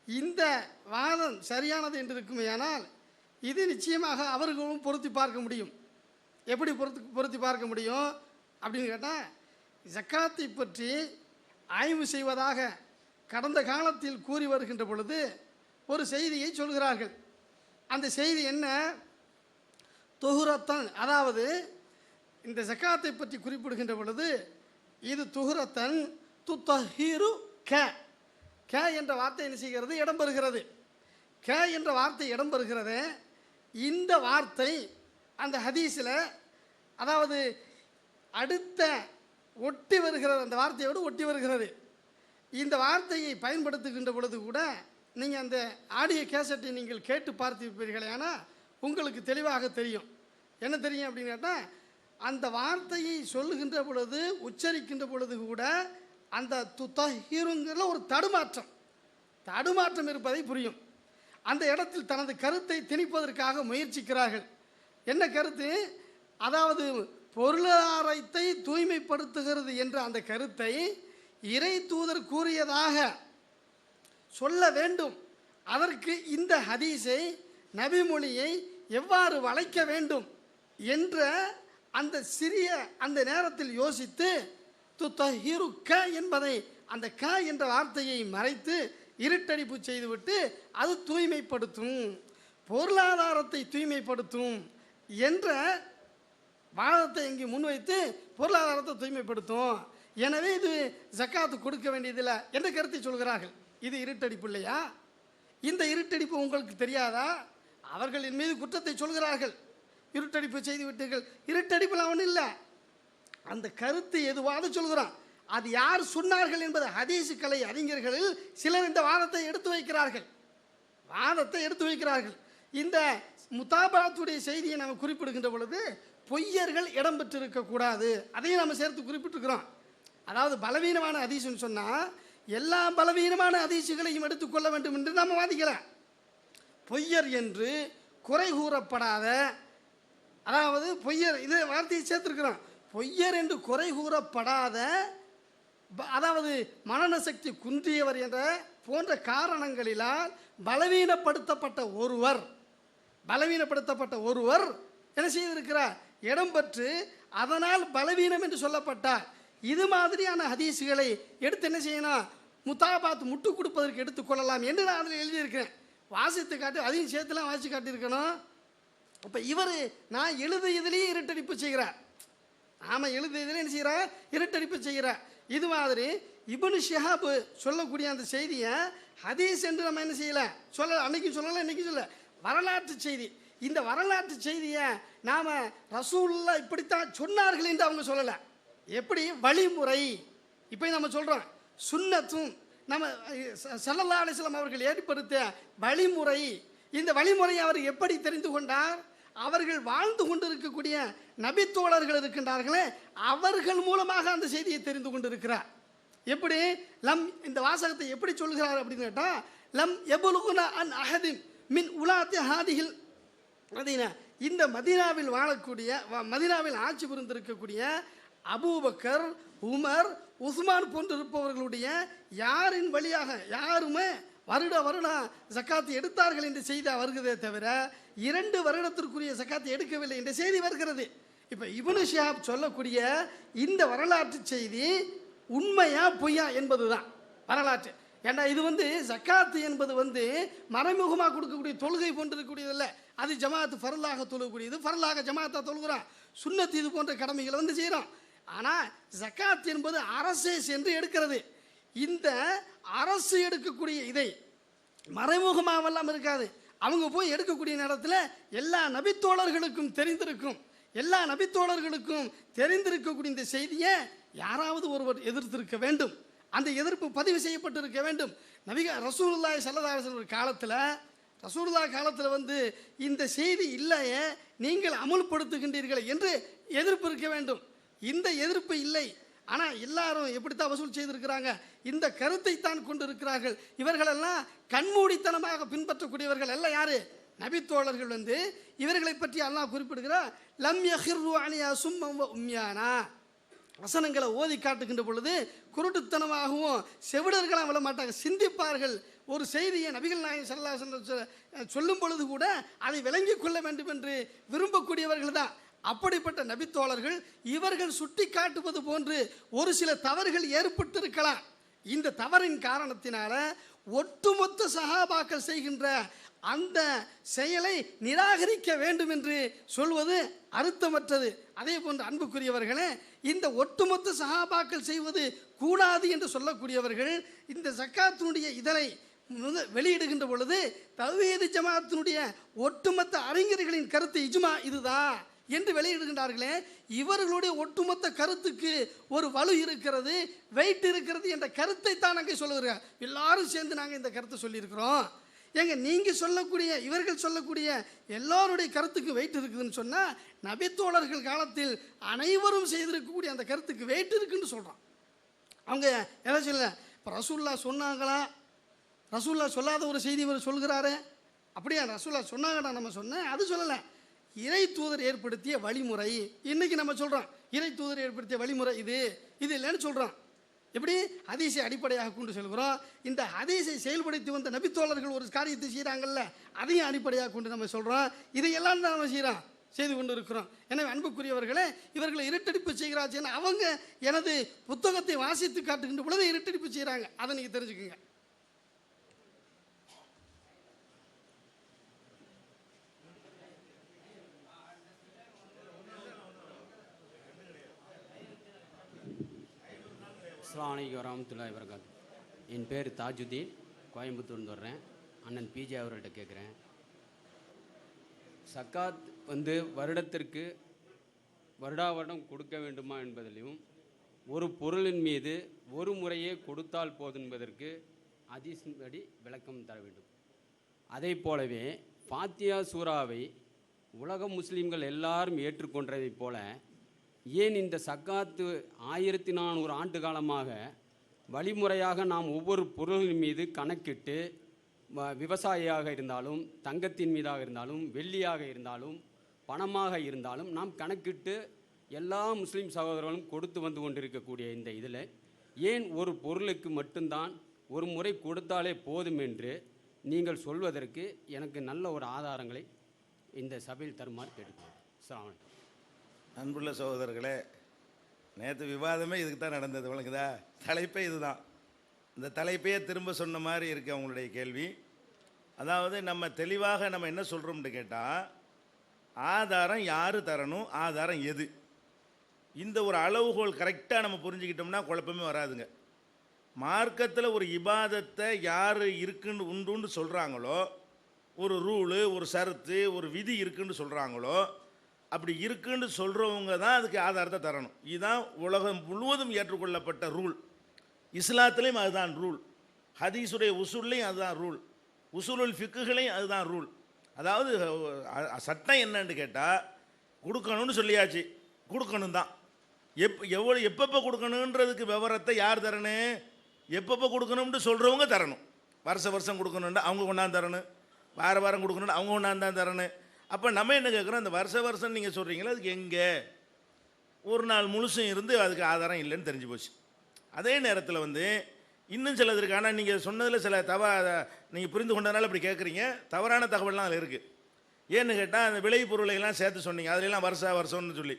இந்த வாதம் சரியானது என்று இருக்குமே. ஆனால் இது நிச்சயமாக அவர்களும் பொருத்தி பார்க்க முடியும். எப்படி பொருத்தி பார்க்க முடியும் அப்படின்னு கேட்டால், ஜக்காத்தை பற்றி ஆய்வு செய்வதாக கடந்த காலத்தில் கூறி வருகின்ற பொழுது ஒரு செய்தியை சொல்கிறார்கள். அந்த செய்தி என்ன? துஹுரத்தன், அதாவது இந்த ஜக்காத்தை பற்றி குறிப்பிடுகின்ற பொழுது இது துஹுரத்தன் துத்தஹீரு க என்ற வார்த்தை என்ன செய்கிறது, இடம்பெறுகிறது. க என்ற வார்த்தை இடம்பெறுகிறது. இந்த வார்த்தை அந்த ஹதீஸில், அதாவது அடுத்த ஒட்டி வருகிறது, அந்த வார்த்தையோடு ஒட்டி வருகிறது. இந்த வார்த்தையை பயன்படுத்துகின்ற பொழுது கூட நீங்கள் அந்த ஆடியோ கேசட்டை நீங்கள் கேட்டு பார்த்திருப்பீர்களே, ஆனால் உங்களுக்கு தெளிவாக தெரியும். என்ன தெரியும் அப்படின்னு கேட்டால், அந்த வார்த்தையை சொல்லுகின்ற பொழுது, உச்சரிக்கின்ற பொழுது கூட அந்த துத்தஹீருங்கிற ஒரு தடுமாற்றம் இருப்பதை புரியும். அந்த இடத்தில் தனது கருத்தை திணிப்பதற்காக முயற்சிக்கிறார்கள். என்ன கருத்து? அதாவது பொருளாதாரத்தை தூய்மைப்படுத்துகிறது என்ற அந்த கருத்தை இறை தூதர் கூறியதாக சொல்ல வேண்டும். அதற்கு இந்த ஹதீஸை, நபிமொழியை எவ்வாறு வளைக்க வேண்டும் என்ற அந்த சிறிய அந்த நேரத்தில் யோசித்து துத்தஹீரு க என்பதை, அந்த க என்ற வார்த்தையை மறைத்து இருட்டடிப்பு செய்துவிட்டு அது தூய்மைப்படுத்தும், பொருளாதாரத்தை தூய்மைப்படுத்தும் என்ற வாதத்தை இங்கே முன்வைத்து பொருளாதாரத்தை தூய்மைப்படுத்தும், எனவே இது ஜக்காத்து கொடுக்க வேண்டியதில்லை என்ற கருத்தை சொல்கிறார்கள். இது இருட்டடிப்பு இல்லையா? இந்த இருட்டடிப்பு உங்களுக்கு தெரியாதா? அவர்களின் மீது குற்றத்தை சொல்கிறார்கள். இருட்டடிப்பு செய்து விட்டீர்கள். இருட்டடிப்பில் அவன் இல்லை, அந்த கருத்து எதுவாக சொல்கிறான். அது யார் சொன்னார்கள் என்பது ஹதீஸ் கலை அறிஞர்களில் சிலர் இந்த வாதத்தை எடுத்து வைக்கிறார்கள். இந்த முத்தாபாத்துடைய செய்தியை நம்ம குறிப்பிடுகின்ற பொழுது பொய்யர்கள் இடம்பெற்றிருக்கக்கூடாது, அதையும் நம்ம சேர்த்து குறிப்பிட்டிருக்கிறோம். அதாவது பலவீனமான ஹதீஸ்னு சொன்னால் எல்லா பலவீனமான ஹதீஸுகளையும் எடுத்துக்கொள்ள வேண்டும் என்று நம்ம வாதிக்கலாம். பொய்யர் என்று குறை கூறப்படாத, அதாவது பொய்யர், இது வார்த்தையை சேர்த்துருக்கிறோம், பொய்யர் என்று குறை கூறப்படாத, அதாவது மனன சக்தி குன்றியவர் என்ற போன்ற காரணங்களினால் பலவீனப்படுத்தப்பட்ட ஒருவர் என்ன செய்திருக்கிறார்? இடம்பெற்று அதனால் பலவீனம் என்று சொல்லப்பட்டார். இது மாதிரியான ஹதீஸுகளை எடுத்து என்ன செய்யணும்? முத்தாபாத் முட்டு கொடுப்பதற்கு எடுத்துக்கொள்ளலாம் என்று நான் அதில் எழுதியிருக்கிறேன். வாசித்து காட்டி அதையும் சேர்த்துலாம் வாசித்து காட்டியிருக்கணும். இப்போ இவர் நான் எழுதியதிலேயே இருட்டடிப்பு செய்கிறார். ஆமாம், எழுதியதிலே என்ன செய்கிறார்? இருட்டடிப்பு செய்கிறார். இது மாதிரி இப்னு ஷிஹாப் சொல்லக்கூடிய அந்த செய்தியை ஹதீஸ் என்று நம்ம என்ன செய்யலை, அன்னைக்கு சொல்லலை, இன்னைக்கு சொல்ல, வரலாற்று செய்தி. இந்த வரலாற்று செய்தியை நாம் ரசூலுல்லாஹ் இப்படித்தான் சொன்னார்கள் என்று அவங்க சொல்லலை. எப்படி வழிமுறை, இப்போ நம்ம சொல்கிறோம் சுன்னத்தும் நம்ம ஸல்லல்லாஹு அலைஹி வஸல்லம் அவர்கள் ஏற்படுத்திய வழிமுறை. இந்த வழிமுறையை அவர் எப்படி தெரிந்து கொண்டார்? அவர்கள் வாழ்ந்து கொண்டிருக்கக்கூடிய நபித்தோழர்கள் இருக்கின்றார்களே, அவர்கள் மூலமாக அந்த செய்தியை தெரிந்து கொண்டிருக்கிறார். எப்படி லம், இந்த வாசகத்தை எப்படி சொல்கிறார் அப்படின்னு கேட்டால், லம் எபுலுகுனா அன் அஹதின் மின் உலாத்தி ஹாதிஹில் மதீனா, இந்த மதீனாவில் வாழக்கூடிய, மதீனாவில் ஆட்சி புரிந்திருக்கக்கூடிய அபூபக்கர், உமர், உஸ்மான் போன்றிருப்பவர்களுடைய யாரின் வழியாக யாருமே வருடம் ஜக்காத்து எடுத்தார்கள் என்ற செய்தி வருகிறதே தவிர 2 வருடத்திற்குரிய ஜக்காத்து எடுக்கவில்லை என்ற செய்தி வருகிறது. இப்போ இப்னு ஷிஹாப் சொல்லக்கூடிய இந்த வரலாற்று செய்தி உண்மையா பொய்யா என்பது தான் வரலாற்று. ஏன்னா இது ஜக்காத்து என்பது மறைமுகமாக கொடுக்கக்கூடிய தொழுகை போன்று இருக்கக்கூடியதில்லை. அது ஜமாத்து ஃபர்லாக தொழுகக்கூடியது, ஃபர்லாக ஜமாத்தா தொழுகிறான். சுன்னத்து இது போன்ற கடமைகளை செய்கிறோம். ஆனால் ஜக்காத் என்பது அரசே சென்று எடுக்கிறது. இந்த அரசு எடுக்கக்கூடிய இதை மறைமுகமாகலாம் இருக்காது. அவங்க போய் எடுக்கக்கூடிய நேரத்தில் எல்லா நபித்தோழர்களுக்கும் தெரிந்திருக்கக்கூடிய இந்த செய்தியை யாராவது ஒருவர் எதிர்த்திருக்க வேண்டும். அந்த எதிர்ப்பு பதிவு செய்யப்பட்டிருக்க வேண்டும். ரசூலுல்லாஹி ஸல்லல்லாஹு அலைஹி வஸல்லம் காலத்தில் இந்த செய்தி இல்லையே, நீங்கள் அமுல்படுத்துகின்றீர்கள் என்று எதிர்ப்பு இருக்க வேண்டும். இந்த எதிர்ப்பு இல்லை. ஆனால் எல்லாரும் எப்படித்தான் வசூல் செய்திருக்கிறாங்க, இந்த கருத்தை தான் கொண்டு இருக்கிறார்கள். இவர்களெல்லாம் கண்மூடித்தனமாக பின்பற்றக்கூடியவர்கள் எல்லாம் யாரு? நபித்தோழர்கள். இவர்களை பற்றி அல்லாஹ் குறிப்பிடுகிறார், லம் யஹிர்ரு அலையா சும்மம் வ உம்யானா. வசனங்களை ஓதி காட்டுகின்ற பொழுது குருட்டுத்தனமாகவும் செவிடர்களாக விட மாட்டாங்க, சிந்திப்பார்கள். ஒரு செய்தியை நபிகள் நாயகம் ஸல்லல்லாஹு அலைஹி வஸல்லம் சொல்லும் பொழுது கூட அதை விளங்கிக் கொள்ள வேண்டும் என்று விரும்பக்கூடியவர்கள் தான். அப்படிப்பட்ட நபித்தோழர்கள் இவர்கள் சுட்டி காட்டுவது போன்று ஒரு சில தவறுகள் ஏற்பட்டிருக்கலாம். இந்த தவறின் காரணத்தினால ஒட்டுமொத்த சஹாபாக்கள் செய்கின்ற அந்த செயலை நிராகரிக்க வேண்டும் என்று சொல்வது அர்த்தமற்றது. அதே போன்று அன்புக்குரியவர்களே, இந்த ஒட்டுமொத்த சஹாபாக்கள் செய்வது கூடாது என்று சொல்லக்கூடியவர்கள் இந்த ஜக்காத்தினுடைய இதனை வெளியிடுகின்ற பொழுது தவ்ஹீது ஜமாத்தினுடைய ஒட்டுமொத்த அறிஞர்களின் கருத்து இஜ்மா இதுதான் என்று வெளியிடுகின்றார்களே, இவர்களுடைய ஒட்டுமொத்த கருத்துக்கு ஒரு வலு இருக்கிறது, வெயிட் இருக்கிறது என்ற கருத்தை தான் நாங்கள் சொல்லுகிறோம். எல்லாரும் சேர்ந்து நாங்கள் இந்த கருத்தை சொல்லியிருக்கிறோம். ஏங்க நீங்கள் சொல்லக்கூடிய இவர்கள் சொல்லக்கூடிய எல்லாருடைய கருத்துக்கு வெயிட் இருக்குதுன்னு சொன்னால், நபித்தோழர்கள் காலத்தில் அனைவரும் செய்திருக்கக்கூடிய அந்த கருத்துக்கு வெயிட் இருக்குன்னு சொல்கிறோம். அவங்க எதை சொல்ல, இப்போ ரசூல்லா சொன்னாங்களா, ரசூல்லா சொல்லாத ஒரு செய்தி இவர் சொல்கிறாரு, அப்படியா ரசூல்லா சொன்னாங்கடா நம்ம சொன்னேன், அது சொல்லலை. இறை தூதர் ஏற்படுத்திய வழிமுறை, இன்றைக்கி நம்ம சொல்கிறோம் இறை தூதர் ஏற்படுத்திய வழிமுறை இது இல்லைன்னு சொல்கிறோம். எப்படி ஹதீஸை அடிப்படையாக கொண்டு சொல்கிறோம். இந்த ஹதீஸை செயல்படுத்தி வந்த நபித்தோழர்கள் ஒரு காரியத்தை செய்கிறாங்கல்ல, அதையும் அடிப்படையாக கொண்டு நம்ம சொல்கிறோம். இதையெல்லாம் தான் நம்ம செய்து கொண்டு இருக்கிறோம். எனவே அன்புக்குரியவர்களே, இவர்களை இருட்டடிப்பு செய்கிறாச்சுன்னு அவங்க எனது புத்தகத்தை வாசித்து காட்டுகின்ற பொழுது இருட்டடிப்பு செய்கிறாங்க. அதை நீங்கள் தெரிஞ்சுக்குங்க. அஸ்ஸலாமு அலைக்கும் வரஹ்மத்துல்லாஹி வபரகாத்துஹு. என் பேர் தாஜுதீன், கோயம்புத்தூர்ந்து வர்றேன். அண்ணன் பிஜே அவர்கள்ட்ட கேட்குறேன். சக்காத் வருடத்திற்கு வருடம் கொடுக்க வேண்டுமா என்பதிலும், ஒரு பொருளின் மீது ஒரு முறையே கொடுத்தால் போதும் என்பதற்கு ஹதீஸின்படி விளக்கம் தர வேண்டும். அதை போலவே ஃபாத்தியா சூராவை உலக முஸ்லீம்கள் எல்லாரும் ஏற்றுக்கொண்டதைப் போல, ஏன் இந்த சக்காத்து 1400 ஆண்டு காலமாக வழிமுறையாக நாம் ஒவ்வொரு பொருளின் மீது கணக்கிட்டு, விவசாயியாக இருந்தாலும், தங்கத்தின் மீதாக இருந்தாலும், வெள்ளியாக இருந்தாலும், பணமாக இருந்தாலும் நாம் கணக்கிட்டு எல்லா முஸ்லீம் சகோதரர்களும் கொடுத்து வந்து கொண்டிருக்கக்கூடிய இந்த இதில் ஏன் ஒரு பொருளுக்கு மட்டும்தான் ஒரு முறை கொடுத்தாலே போதும் என்று நீங்கள் சொல்வதற்கு எனக்கு நல்ல ஒரு ஆதாரங்களை இந்த சபையில் தருமாறு கேட்டுக்கிறேன். அஸ்ஸலாமு அலைக்கும். அன்புள்ள சகோதரர்களே, நேற்று விவாதமே இதுக்கு தான் நடந்தது. வழங்குதா? தலைப்பே இதுதான். இந்த தலைப்பையே திரும்ப சொன்ன மாதிரி இருக்குது அவங்களுடைய கேள்வி. அதாவது நம்ம தெளிவாக நம்ம என்ன சொல்கிறோம்னு கேட்டால், ஆதாரம் யார் தரணும், ஆதாரம் எது, இந்த ஒரு அளவுகோல் கரெக்டாக நம்ம புரிஞ்சுக்கிட்டோம்னா குழப்பமே வராதுங்க. மார்க்கத்தில் ஒரு இபாதத்தை யார் இருக்குன்னு உண்டுன்னு சொல்கிறாங்களோ, ஒரு ரூலு, ஒரு சருத்து, ஒரு விதி இருக்குன்னு சொல்கிறாங்களோ, அப்படி இருக்குன்னு சொல்கிறவங்க தான் அதுக்கு ஆதாரத்தை தரணும். இதுதான் உலகம் முழுவதும் ஏற்றுக்கொள்ளப்பட்ட ரூல். இஸ்லாத்துலேயும் அதுதான் ரூல், ஹதீஸுடைய உசூல்லையும் அதுதான் ரூல், உசூலுல் ஃபிக்குகளையும் அதுதான் ரூல். அதாவது சட்டம் என்னன்னு கேட்டால், கொடுக்கணும்னு சொல்லியாச்சு, கொடுக்கணும் தான். எப்பப்போ கொடுக்கணுன்றதுக்கு விவரத்தை யார் தரணும், எப்பப்போ கொடுக்கணும்னு சொல்கிறவங்க தரணும். வருஷம் கொடுக்கணுன்னா அவங்க கொண்டாந்து தரணும், வாரம் கொடுக்கணுன்னு அவங்க கொண்டாந்து தான் தரணும். அப்போ நம்ம என்ன கேட்குறோம், இந்த வருஷம் நீங்கள் சொல்கிறீங்களா, அதுக்கு எங்கே ஒரு நாள் முழுசும் இருந்து அதுக்கு ஆதாரம் இல்லைன்னு தெரிஞ்சு போச்சு. அதே நேரத்தில் இன்னும் சிலது இருக்குது. ஆனால் நீங்கள் சொன்னதில் சில நீங்கள் புரிந்து கொண்டதுனால அப்படி கேட்குறீங்க. தவறான தகவல்லாம் அதில் இருக்குது. ஏன்னு கேட்டால், அந்த விளை பொருளையெல்லாம் சேர்த்து சொன்னீங்க, அதிலெல்லாம் வருஷம்னு சொல்லி,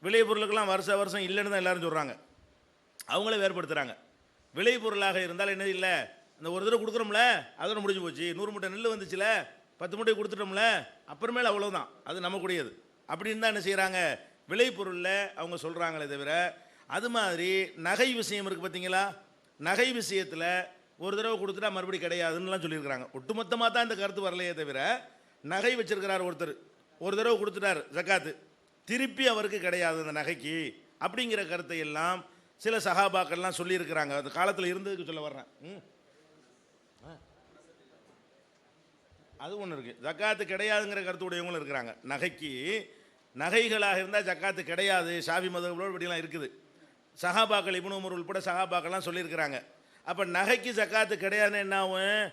விளை பொருளுக்கெல்லாம் வருஷம் இல்லைன்னு தான் எல்லோரும் சொல்கிறாங்க. அவங்களே வேறுபடுத்துகிறாங்க. விளை பொருளாக இருந்தால் என்ன இல்லை, இந்த ஒரு தடவை கொடுக்குறோம்ல அதோட முடிஞ்சு போச்சு. 100 மூட்டை நெல் வந்துச்சுல, 10 மூட்டை கொடுத்துட்டோம்ல, அப்புறமேல அவ்வளோதான், அது நமக்குடையது அப்படின்னு தான் என்ன செய்கிறாங்க, விளைபொருளில் அவங்க சொல்கிறாங்களே தவிர. அது மாதிரி நகை விஷயம் இருக்குது பார்த்தீங்களா, நகை விஷயத்தில் ஒரு தடவை கொடுத்துட்டா மறுபடி கிடையாதுன்னுலாம் சொல்லியிருக்கிறாங்க. ஒட்டுமொத்தமாக தான் இந்த கருத்து வரலையே தவிர, நகை வச்சிருக்கிறார் ஒருத்தர், ஒரு தடவை கொடுத்துட்டார் ஜக்காத்து, திருப்பி அவருக்கு கிடையாது அந்த நகைக்கு அப்படிங்கிற கருத்தை எல்லாம் சில சஹாபாக்கள்லாம் சொல்லியிருக்கிறாங்க. அந்த காலத்தில் இருந்ததுக்கு சொல்ல வர்றேன். அது ஒன்று இருக்குது. ஜக்காத்து கிடையாதுங்கிற கருத்துடையவங்களும் இருக்கிறாங்க. நகைகளாக இருந்தால் ஜக்காத்து கிடையாது, ஷாஃபி மதகுகளோடு இப்படிலாம் இருக்குது. சஹாபாக்கள் இப்னு உமர் உள்பட சஹாபாக்கள்லாம் சொல்லியிருக்கிறாங்க. அப்போ நகைக்கு ஜக்காத்து கிடையாதுன்னு என்ன ஆகும்,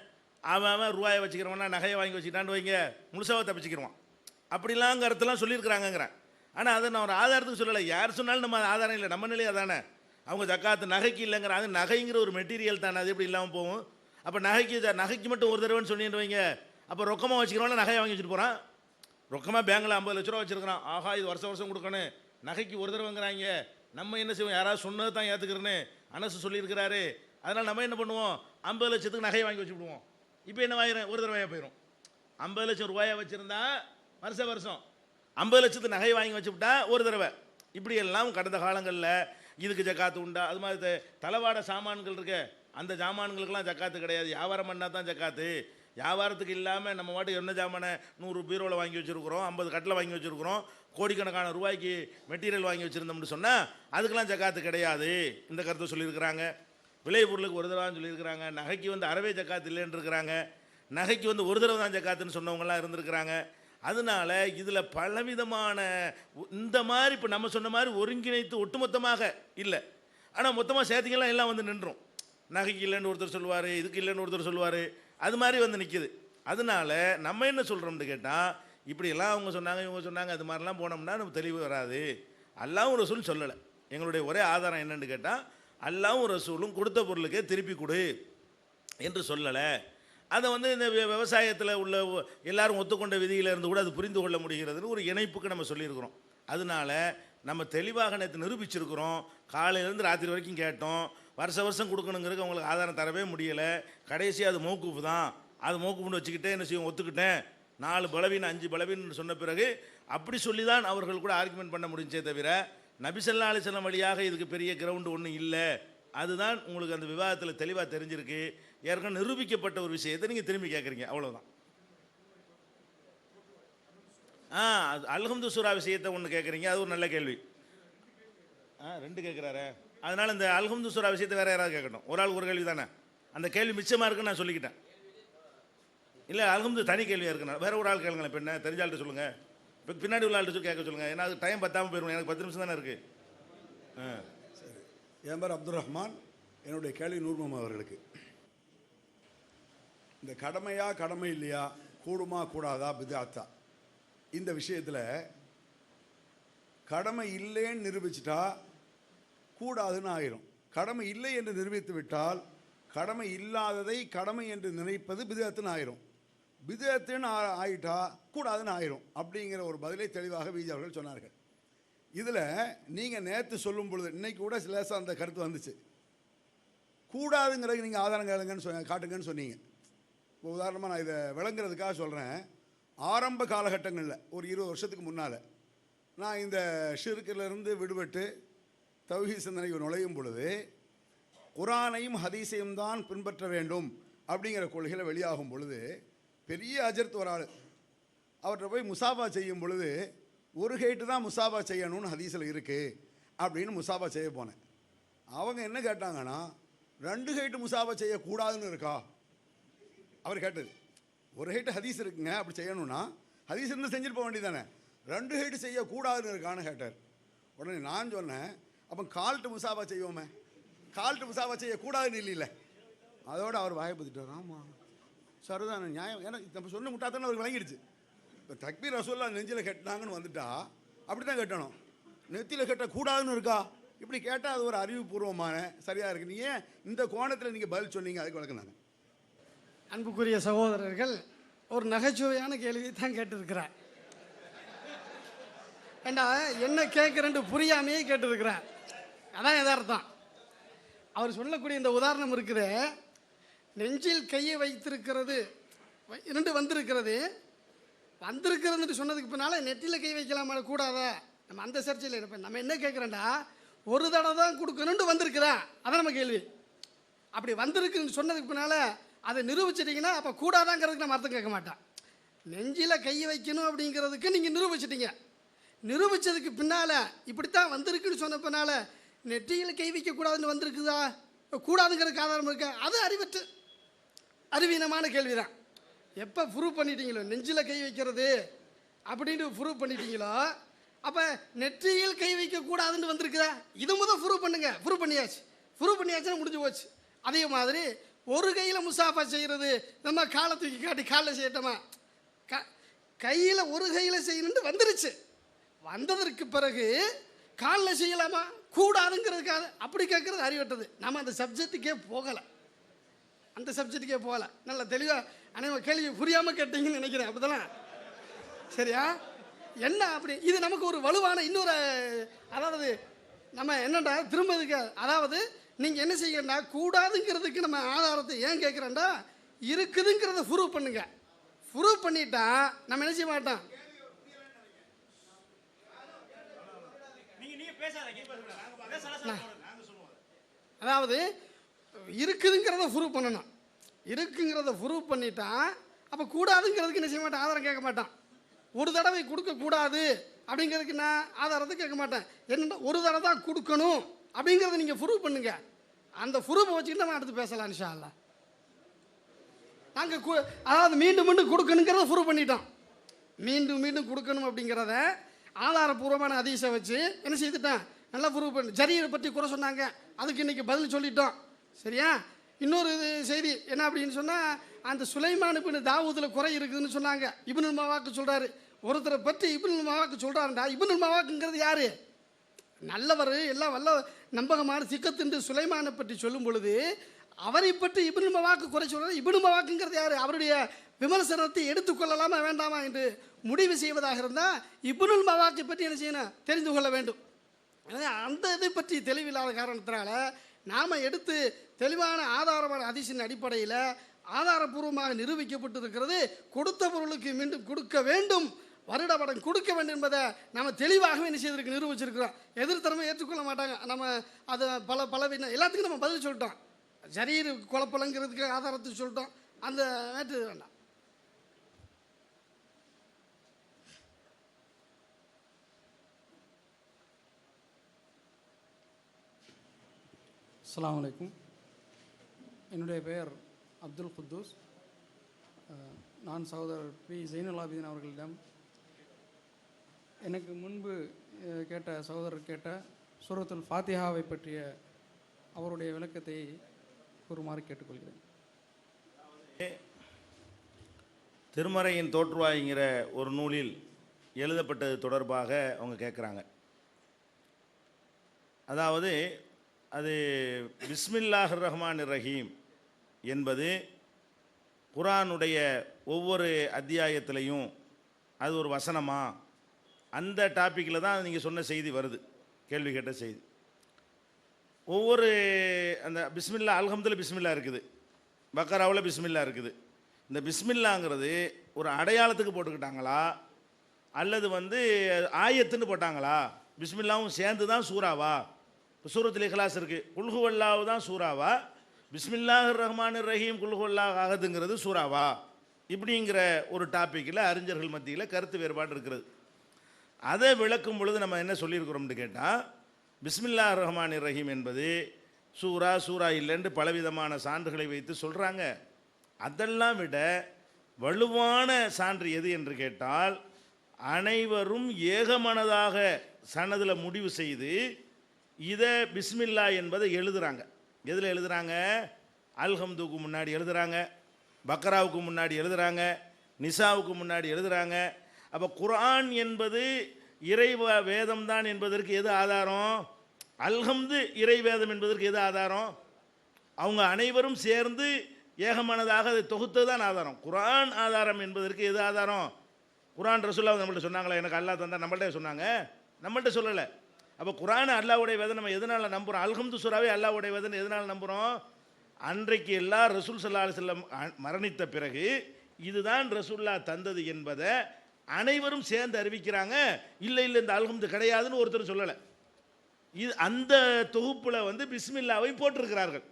அவன் ரூபாயை வச்சுக்கிறவனா நகையை வாங்கி வச்சுக்கிட்டான்னு வைங்க, முழுசாவை தப்பிச்சுக்கிடுவான். அப்படிலாம் கருத்துலாம் சொல்லியிருக்கிறாங்கங்கிறேன். ஆனால் அதை நான் ஒரு ஆதாரத்துக்கு சொல்லலை. யார் சொன்னாலும் நம்ம ஆதாரம் இல்லை, நம்ம நிலையாக தானே. அவங்க ஜக்காத்து நகைக்கு இல்லைங்கிற, அது நகைங்கிற ஒரு மெட்டீரியல் தானே, அது எப்படி இல்லாமல் போகும். அப்போ நகைக்கு மட்டும் ஒரு தடவைன்னு சொன்னிட்டு வைங்க, அப்போ ரொக்கமாக வச்சுக்கிறவனா நகையை வாங்கி வச்சுட்டு போகிறான். ரொக்கமாக பேங்கில் 50 லட்ச ரூபா வச்சுருக்கிறான். ஆஹா, இது வருஷம் கொடுக்கணும், நகைக்கு ஒரு தடவைங்கிறாங்க. நம்ம என்ன செய்வோம், யாராவது சொன்னது தான் ஏற்றுக்கிறேன்னு அனசு சொல்லியிருக்கிறாரு, அதனால் நம்ம என்ன பண்ணுவோம், 50 லட்சத்துக்கு நகையை வாங்கி வச்சுவிடுவோம். இப்போ என்ன வாங்கிறேன், ஒரு தடவையாக போயிடும். 50 லட்சம் ரூபாயை வச்சுருந்தா வருஷம் 50 லட்சத்துக்கு நகையை வாங்கி வச்சுவிட்டா ஒரு தடவை. இப்படியெல்லாம் கடந்த காலங்களில் இதுக்கு ஜக்காத்து உண்டா, அது மாதிரி தளவாட சாமான்கள் இருக்க, அந்த ஜாமான்களுக்கெல்லாம் ஜக்காத்து கிடையாது. வியாபாரம் பண்ணால் தான் ஜக்காத்து. வியாபாரத்துக்கு இல்லாமல் நம்ம பாட்டுக்கு என்ன ஜாமானை 100 பீரோவில் வாங்கி வச்சுருக்குறோம், 50 கட்டில் வாங்கி வச்சுருக்குறோம், கோடிக்கணக்கான ரூபாய்க்கு மெட்டீரியல் வாங்கி வச்சுருந்தோம்னு சொன்னால் அதுக்கெல்லாம் ஜக்காத்து கிடையாது. இந்த கருத்தை சொல்லியிருக்கிறாங்க. விளை பொருளுக்கு ஒரு தடவை சொல்லியிருக்கிறாங்க. நகைக்கு வந்து அறவே ஜக்காத்து இல்லைன்னு இருக்கிறாங்க. நகைக்கு வந்து ஒரு தடவை தான் ஜக்காத்துன்னு சொன்னவங்களாம் இருந்திருக்கிறாங்க. அதனால இதில் பலவிதமான இந்த மாதிரி இப்போ நம்ம சொன்ன மாதிரி ஒருங்கிணைத்து ஒட்டுமொத்தமாக இல்லை, ஆனால் மொத்தமாக சேர்த்திங்கெல்லாம் எல்லாம் வந்து நின்றும். நகைக்கு இல்லைன்னு ஒருத்தர் சொல்லுவார், இதுக்கு இல்லைன்னு ஒருத்தர் சொல்லுவார், அது மாதிரி வந்து நிற்கிது. அதனால நம்ம என்ன சொல்கிறோம்னு கேட்டால், இப்படியெல்லாம் அவங்க சொன்னாங்க இவங்க சொன்னாங்க அது மாதிரிலாம் போனோம்னா நம்ம தெளிவு வராது. அல்லாஹ்வும் ரசூல் சொல்லலை. எங்களுடைய ஒரே ஆதாரம் என்னன்னு கேட்டால், அல்லாஹ்வும் ரசூலும் கொடுத்த பொருளுக்கே திருப்பி கொடு என்று சொல்லலை. அதை வந்து இந்த விவசாயத்தில் உள்ள எல்லாரும் ஒத்துக்கொண்ட விதியிலிருந்து கூட அது புரிந்து கொள்ள முடிகிறதுன்னு ஒரு இணைப்புக்கு நம்ம சொல்லியிருக்கிறோம். அதனால நம்ம தெளிவாக நேற்று நிரூபிச்சிருக்கிறோம். காலையிலேருந்து ராத்திரி வரைக்கும் கேட்டோம். வருஷம் கொடுக்கணுங்கிறதுக்கு அவங்களுக்கு ஆதாரம் தரவே முடியலை. கடைசி அது மௌக்கூஃப் தான். அது மௌக்கூஃப்னு வச்சுக்கிட்டே என்ன செய்யும், ஒத்துக்கிட்டேன். 4 பலவீனம் 5 பலவீனம்னு சொன்ன பிறகு அப்படி சொல்லி தான் அவர்கள் கூட ஆர்குமெண்ட் பண்ண முடிஞ்சே தவிர நபி ஸல்லல்லாஹு அலைஹி வஸல்லம் வழியாக இதுக்கு பெரிய கிரவுண்டு ஒன்றும் இல்லை. அதுதான் உங்களுக்கு அந்த விவாதத்தில் தெளிவாக தெரிஞ்சிருக்கு. ஏற்கனவே நிரூபிக்கப்பட்ட ஒரு விஷயத்தை நீங்கள் திரும்பி கேட்குறீங்க, அவ்வளோதான். அது அல்ஹம்து சூரா விஷயத்தை ஒன்று கேட்குறீங்க, அது ஒரு நல்ல கேள்வி. 2 கேட்குறாரு. அதனால் இந்த அல்ஹம்து சூரா விஷயத்தை வேறு யாராவது கேட்கட்டும். ஒரு ஆள் ஒரு கேள்வி தானே, அந்த கேள்வி மிச்சமாக இருக்குன்னு நான் சொல்லிக்கிட்டேன். இல்லை அல்ஹம்து தனி கேள்வியாக இருக்குண்ணா, வேறு ஒரு ஆள் கேளுங்களேன். இப்போ என்ன தெரிஞ்சால்கிட்ட சொல்லுங்கள், இப்போ பின்னாடி உள்ள ஆள்கிட்ட கேட்க சொல்லுங்கள். ஏன்னா அது டைம் பத்தாமல் போயிடும். எனக்கு 10 நிமிஷம் தானே இருக்குது. சரி, என் பேர் அப்துல் ரஹ்மான். என்னுடைய கேள்வி நூர் முகமது அவர்களுக்கு. இந்த கடமையா கடமை இல்லையா, கூடுமா கூடாதா, பிதாத்தா, இந்த விஷயத்தில் கடமை இல்லைன்னு நிரூபிச்சிட்டா கூடாதுன்னு ஆயிரும். கடமை இல்லை என்று நிரூபித்து விட்டால் கடமை இல்லாததை கடமை என்று நினைப்பது பிதஅத்துன்னு ஆயிரும். பிதஅத்துன்னு ஆயிட்டா கூடாதுன்னு ஆயிரும். அப்படிங்கிற ஒரு பதிலை தெளிவாக விஜி அவர்கள் சொன்னார்கள். இதில் நீங்கள் நேற்று சொல்லும் பொழுது இன்னைக்கு கூட லேசாக அந்த கருத்து வந்துச்சு. கூடாதுங்கிறதுக்கு நீங்கள் ஆதாரம் கேளுங்கன்னு காட்டுங்கன்னு சொன்னீங்க. இப்போ உதாரணமாக நான் இதை விளங்குறதுக்காக சொல்கிறேன். ஆரம்ப காலகட்டங்களில் ஒரு 20 வருஷத்துக்கு முன்னால் நான் இந்த ஷிர்கிலிருந்து விடுபட்டு தௌஹீத் சிந்தனைக்கு நுழையும் பொழுது குரானையும் ஹதீஸையும் தான் பின்பற்ற வேண்டும் அப்படிங்கிற கொள்கையில் வெளியாகும் பொழுது பெரிய அஜர்த் ஒரு ஆள் அவர்கிட்ட போய் முசாபா செய்யும் பொழுது ஒரு ஹைட்டு தான் முசாபா செய்யணும்னு ஹதீஸில் இருக்குது அப்படின்னு முசாபா செய்ய போனேன். அவங்க என்ன கேட்டாங்கன்னா 2 ஹைட்டு முசாபா செய்யக்கூடாதுன்னு இருக்கா அவர் கேட்டது. ஒரு ஹைட்டு ஹதீஸ் இருக்குங்க, அப்படி செய்யணும்னா ஹதீஸ் இருந்து செஞ்சுட்டு போக வேண்டியதானே, 2 ஹைட்டு செய்யக்கூடாதுன்னு இருக்கான்னு கேட்டார். உடனே நான் சொன்னேன், அப்போ கால்ட்டு முசாபா செய்வோமே, கால்ட்டு முசாபா செய்யக்கூடாதுன்னு இல்லைல்ல. அதோடு அவர் வாயப்பத்துட்டார். ஆமாம் சரிதானே, நியாயம். ஏன்னா நம்ம சொன்ன முட்டாத்தானே அவருக்கு விளங்கிடுச்சு. இப்போ தக்பீர் ரசூல்லா நெஞ்சில் கட்டினாங்கன்னு வந்துட்டா அப்படி தான் கட்டணும். நெத்தியில் கட்டக்கூடாதுன்னு இருக்கா, இப்படி கேட்டால் அது ஒரு அறிவுபூர்வமான சரியாக இருக்குது. நீங்கள் இந்த கோணத்தில் நீங்கள் பதில் சொன்னீங்க, அதுக்கு விளக்கம் தானே. அன்புக்குரிய சகோதரர்கள், ஒரு நகைச்சுவையான கேள்வியை தான் கேட்டிருக்கிறார். ஏண்டா என்ன கேட்குறேன்ட்டு புரியாமையே கேட்டிருக்கிறார். அதான் எதார்த்தம். அவர் சொல்லக்கூடிய இந்த உதாரணம் இருக்குது. நெஞ்சில் கையை வைத்திருக்கிறது 2 வந்திருக்கிறதுன்னு சொன்னதுக்கு பின்னால் நெற்றியில் கை வைக்கலாமா கூடாதா, நம்ம அந்த சர்ச்சையில் இருப்பேன். நம்ம என்ன கேட்குறேன்டா, ஒரு தடவை தான் கொடுக்கணுன்ட்டு வந்திருக்குதா, அதான் நம்ம கேள்வி. அப்படி வந்திருக்குன்னு சொன்னதுக்கு பின்னால் அதை நிரூபிச்சிட்டிங்கன்னா அப்போ கூடாதாங்கிறதுக்கு நம்ம அர்த்தம் கேட்க மாட்டேன். நெஞ்சில் கை வைக்கணும் அப்படிங்கிறதுக்கு நீங்கள் நிரூபிச்சிட்டிங்க. நிரூபித்ததுக்கு பின்னால் இப்படித்தான் வந்திருக்குன்னு சொன்ன பின்னால் நெற்றியில் கை வைக்கக்கூடாதுன்னு வந்திருக்குதா, கூடாதுங்கிறதுக்கு ஆதாரம் இருக்கா, அது அறிவீனமான கேள்வி தான். எப்போ ப்ரூவ் பண்ணிட்டீங்களோ நெஞ்சில் கை வைக்கிறது அப்படின்ட்டு ப்ரூவ் பண்ணிட்டீங்களோ, அப்போ நெற்றியில் கை வைக்கக்கூடாதுன்னு வந்திருக்குதா, இது முதல் ப்ரூவ் பண்ணுங்க. ப்ரூவ் பண்ணியாச்சுன்னா முடிஞ்சு போச்சு. அதே மாதிரி ஒரு கையில் முசாஃபா செய்கிறது, நம்ம காலை தூக்கி காட்டி காலில் செய்யட்டோமா, கையில் ஒரு கையில் செய்யணுன்னு வந்துருச்சு. வந்ததற்கு பிறகு காலில் செய்யலாமா கூடாதுங்கிறதுக்காக அப்படி கேட்குறது அறிவட்டது. நம்ம அந்த சப்ஜெக்ட்டுக்கே போகலை. நல்ல தெளிவாக அனைவரும் கேள்வி புரியாமல் கேட்டீங்கன்னு நினைக்கிறேன். அப்படிதான் சரியா? என்ன அப்படி இது நமக்கு ஒரு வலுவான இன்னொரு, அதாவது நம்ம என்னண்டா திரும்பதுக்கு, அதாவது நீங்கள் என்ன செய்யண்டா கூடாதுங்கிறதுக்கு நம்ம ஆதாரத்தை ஏன் கேட்குறேன்டா, இருக்குதுங்கிறத ப்ரூவ் பண்ணுங்க. ப்ரூவ் பண்ணிட்டா நம்ம என்ன செய்ய மாட்டோம். அதாவது இருக்குதுங்கிறத ப்ரூவ் பண்ணணும். இருக்குங்கிறத ப்ரூவ் பண்ணிட்டான். அப்போ கூடாதுங்கிறதுக்கு என்ன செய்ய மாட்டான், ஆதாரம் கேட்க மாட்டான். ஒரு தடவை கொடுக்கக்கூடாது அப்படிங்கிறதுக்கு நான் ஆதாரத்தை கேட்க மாட்டேன். என்னென்னா ஒரு தடவை தான் கொடுக்கணும் அப்படிங்கிறத நீங்கள் ப்ரூவ் பண்ணுங்க. அந்த ப்ரூஃபை வச்சுக்கிட்டு நம்ம அடுத்து பேசலாம் இன்ஷா அல்லாஹ். நாங்கள் அதாவது மீண்டும் மீண்டும் கொடுக்கணுங்கிறத ப்ரூவ் பண்ணிட்டோம். மீண்டும் மீண்டும் கொடுக்கணும் அப்படிங்கிறத ஆதாரபூர்வமான ஹதீஸை வச்சு என்ன செய்துட்டேன், நல்லா ப்ரூவ் பண்ணி. ஜரீரை பற்றி குறை சொன்னாங்க, அதுக்கு இன்றைக்கி பதில் சொல்லிட்டோம். சரியா? இன்னொரு செய்தி என்ன அப்படின்னு சொன்னால், அந்த சுலைமான் இப்னு தாவூதில் குறை இருக்குதுன்னு சொன்னாங்க. இப்னுல் மவாக்கு சொல்கிறாரு, ஒருத்தரை பற்றி இப்னுல் மவாக்கு சொல்கிறாருண்டா. இப்னுல் மவாக்குங்கிறது யார்? நல்லவர், எல்லாம் வல்ல நம்பகமான சிக்கத்துண்டு சுலைமானை பற்றி சொல்லும் பொழுது அவரை பற்றி இப்னுல் மவாக்கு குறை சொல்கிறார். இப்னுல் மவாக்குங்கிறது யார்? அவருடைய விமர்சனத்தை எடுத்துக்கொள்ளலாமா வேண்டாமா என்று முடிவு செய்வதாக இருந்தால் இப்னுல் மவாக்கை பற்றி என்ன செய்யணும், தெரிந்து கொள்ள வேண்டும். எனவே அந்த இதை பற்றி தெளிவில்லாத காரணத்தினால நாம் எடுத்து தெளிவான ஆதாரமான ஹதீஸின் அடிப்படையில் ஆதாரபூர்வமாக நிரூபிக்கப்பட்டிருக்கிறது. கொடுத்த பொருளுக்கு மீண்டும் கொடுக்க வேண்டும், வருடப்படம் கொடுக்க வேண்டும் என்பதை நம்ம தெளிவாகவே என்ன செய்திருக்கு, நிரூபிச்சிருக்கிறோம். எதிர்த்தரமே ஏற்றுக்கொள்ள மாட்டாங்க. நம்ம அதை பலவீனம் எல்லாத்துக்கும் நம்ம பதில் சொல்லிட்டோம். ஜரீர் குழப்பலங்கிறதுக்கு ஆதாரத்தை சொல்லிட்டோம். அந்த நேற்று வேண்டாம். அஸ்ஸலாமு அலைக்கும். என்னுடைய பெயர் அப்துல் குத்தூஸ். நான் சகோதரர் பி ஜெயினுல் ஆபிதீன் அவர்களிடம் எனக்கு முன்பு சகோதரர் கேட்ட சூரத்துல் ஃபாத்திஹாவை பற்றிய அவருடைய விளக்கத்தை கூறுமாறு கேட்டுக்கொள்கிறேன். திருமறையின் தோற்றுவாய்ங்கிற ஒரு நூலில் எழுதப்பட்டது தொடர்பாக அவங்க கேட்குறாங்க. அதாவது அது பிஸ்மில்லாஹிர் ரஹ்மானிர் ரஹீம் என்பது குர்ஆனுடைய ஒவ்வொரு அத்தியாயத்திலையும் அது ஒரு வசனமா, அந்த டாப்பிக்கில் தான் நீங்கள் சொன்ன செய்தி வருது, கேள்வி கேட்ட செய்தி. ஒவ்வொரு அந்த பிஸ்மில்லா, அல்ஹம்துலில்லாஹ் பிஸ்மில்லா இருக்குது, பக்கராவில் பிஸ்மில்லா இருக்குது. இந்த பிஸ்மில்லாங்கிறது ஒரு அடையாளத்துக்கு போட்டுக்கிட்டாங்களா அல்லது ஆயத்துன்னு போட்டாங்களா? பிஸ்மில்லாவும் சேர்ந்து தான் சூறாவா? இப்போ சூரத்துல் இக்லாஸ் இருக்குது, குல் ஹுவல்லாஹு தான் சூறாவா? பிஸ்மில்லாஹிர் ரஹ்மானிர் ரஹீம் குல் ஹுவல்லாஹு அஹதுங்கிறது சூறாவா? இப்படிங்கிற ஒரு டாப்பிக்கில் அறிஞர்கள் மத்தியில் கருத்து வேறுபாடு இருக்கிறது. அதை விளக்கும் பொழுது நம்ம என்ன சொல்லியிருக்கிறோம்னு கேட்டால், பிஸ்மில்லாஹிர் ரஹ்மானிர் ரஹீம் என்பது சூறா இல்லைன்னு பலவிதமான சான்றுகளை வைத்து சொல்கிறாங்க. அதெல்லாம் விட வலுவான சான்று எது என்று கேட்டால், அனைவரும் ஏகமனதாக சனதில் முடிவு செய்து இதை பிஸ்மில்லா என்பதை எழுதுகிறாங்க. எதில் எழுதுகிறாங்க? அல்ஹம்துக்கு முன்னாடி எழுதுகிறாங்க, பக்ராவுக்கு முன்னாடி எழுதுகிறாங்க, நிசாவுக்கு முன்னாடி எழுதுகிறாங்க. அப்போ குர்ஆன் என்பது இறை வேதம் தான் என்பதற்கு எது ஆதாரம்? அல்ஹம்து இறை வேதம் என்பதற்கு எது ஆதாரம்? அவங்க அனைவரும் சேர்ந்து ஏகமானதாக அதை தொகுத்தது தான் ஆதாரம். குர்ஆன் ஆதாரம் என்பதற்கு எது ஆதாரம்? குர்ஆன் ரசூலுல்லாஹ் நம்மள்ட்ட சொன்னாங்களா, எனக்கு அல்லாஹ் தந்தா? நம்மள்ட்ட சொன்னாங்க, நம்மள்ட்ட சொல்லலை. அப்போ குர்ஆன் அல்லாஹ்வுடைய வேதம் நம்ம எதனால் நம்புகிறோம்? அல்ஹம்து சூராவே அல்லாஹ்வுடைய வேதம் எதனால் நம்புகிறோம்? அன்றைக்கு எல்லாம் ரசூல் ஸல்லல்லாஹு அலைஹி வஸல்லம் மரணித்த பிறகு இதுதான் ரசூலுல்லாஹ் தந்தது என்பதை அனைவரும் சேர்ந்து அறிவிக்கிறாங்க. இல்லை இந்த அல்ஹம்து கிடையாதுன்னு ஒருத்தர் சொல்லலை. இது அந்த தொகுப்பில் பிஸ்மில்லாவை போட்டிருக்கிறார்கள்.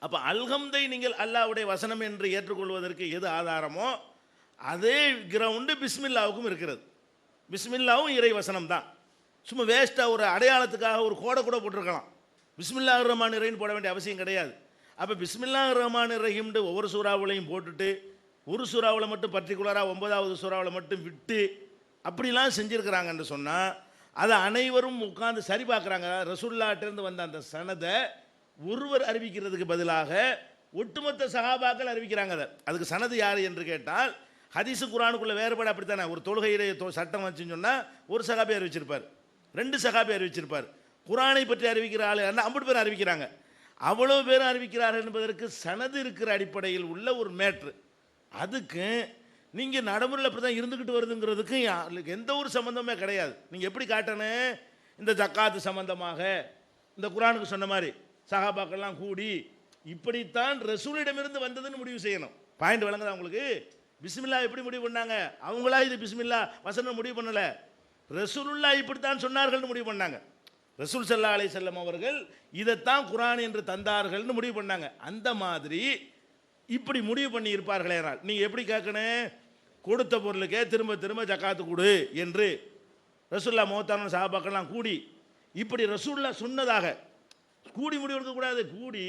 அப்போ அல்ஹம்தை நீங்கள் அல்லாஹ்வுடைய வசனம் என்று ஏற்றுக்கொள்வதற்கு எது ஆதாரமோ அதே கிரவுண்டு பிஸ்மில்லாவுக்கும் இருக்கிறது. பிஸ்மில்லாவும் இறை வசனம் தான். சும்மா வேஸ்ட்டாக ஒரு அடையாளத்துக்காக ஒரு கோடை கூட போட்டிருக்கலாம். பிஸ்மில்லாஹிர் ரஹ்மானிர் ரஹீம் போட வேண்டிய அவசியம் கிடையாது. அப்போ பிஸ்மில்லாஹிர் ரஹ்மானிர் ரஹீம்னு ஒவ்வொரு சூறாவிலையும் போட்டுட்டு ஒரு சூறாவில் மட்டும் பர்டிகுலராக 9வது சூறாவில் மட்டும் விட்டு அப்படிலாம் செஞ்சுருக்கிறாங்கன்னு சொன்னால் அதை அனைவரும் உட்கார்ந்து சரி பார்க்குறாங்க. ரசூலுல்லாஹ்ட்டேருந்து வந்த அந்த சனதை ஒருவர் அறிவிக்கிறதுக்கு பதிலாக ஒட்டுமொத்த சஹாபாக்கள் அறிவிக்கிறாங்க. அதுக்கு சனது யார் என்று கேட்டால், ஹதீஸு குர்ஆனுக்குள்ள வேறுபாடு அப்படித்தானே. ஒரு தொழுகையிலே சட்டம் வச்சுன்னு சொன்னால் ஒரு சஹாபி அறிவிச்சிருப்பார், 2 சஹாபி அறிவிச்சிருப்பார். குர்ஆனை பற்றி அறிவிக்கிற ஆள் 50 பேர் அறிவிக்கிறாங்க. அவ்வளோ பேர் அறிவிக்கிறார்கள் என்பதற்கு சனது இருக்கிற அடிப்படையில் உள்ள ஒரு மேட்ரு. அதுக்கு நீங்கள் நடைமுறையில் அப்படி தான் இருந்துக்கிட்டு வருதுங்கிறதுக்கு எந்த ஒரு சம்மந்தமே கிடையாது. நீங்கள் எப்படி காட்டணும்? இந்த ஜக்காத்து சம்பந்தமாக இந்த குர்ஆனுக்கு சொன்ன மாதிரி சஹாபாக்கள்லாம் கூடி இப்படித்தான் ரசூலிடமிருந்து வந்ததுன்னு முடிவு செய்யணும். பாயிண்ட் விளங்குதா உங்களுக்கு? பிஸ்மில்லா எப்படி முடிவு பண்ணாங்க? அவங்களா இது பிஸ்மில்லா வசனம் முடிவு பண்ணலை, ரசூலுல்லாஹ் இப்படித்தான் சொன்னார்கள்னு முடிவு பண்ணாங்க. ரசூல் ஸல்லல்லாஹு அலைஹி வஸல்லம் அவர்கள் இதைத்தான் குர்ஆன் என்று தந்தார்கள்னு முடிவு பண்ணாங்க. அந்த மாதிரி இப்படி முடிவு பண்ணி இருப்பார்களே, நீங்கள் எப்படி கேட்கணும்? கொடுத்த பொருளுக்கே திரும்ப திரும்ப ஜக்காத்து கொடு என்று ரசூல்லா மௌத்தான சஹாபாக்கள்லாம் கூடி இப்படி ரசூல்லா சொன்னதாக கூடி முடிவு எடுக்கக்கூடாது. கூடி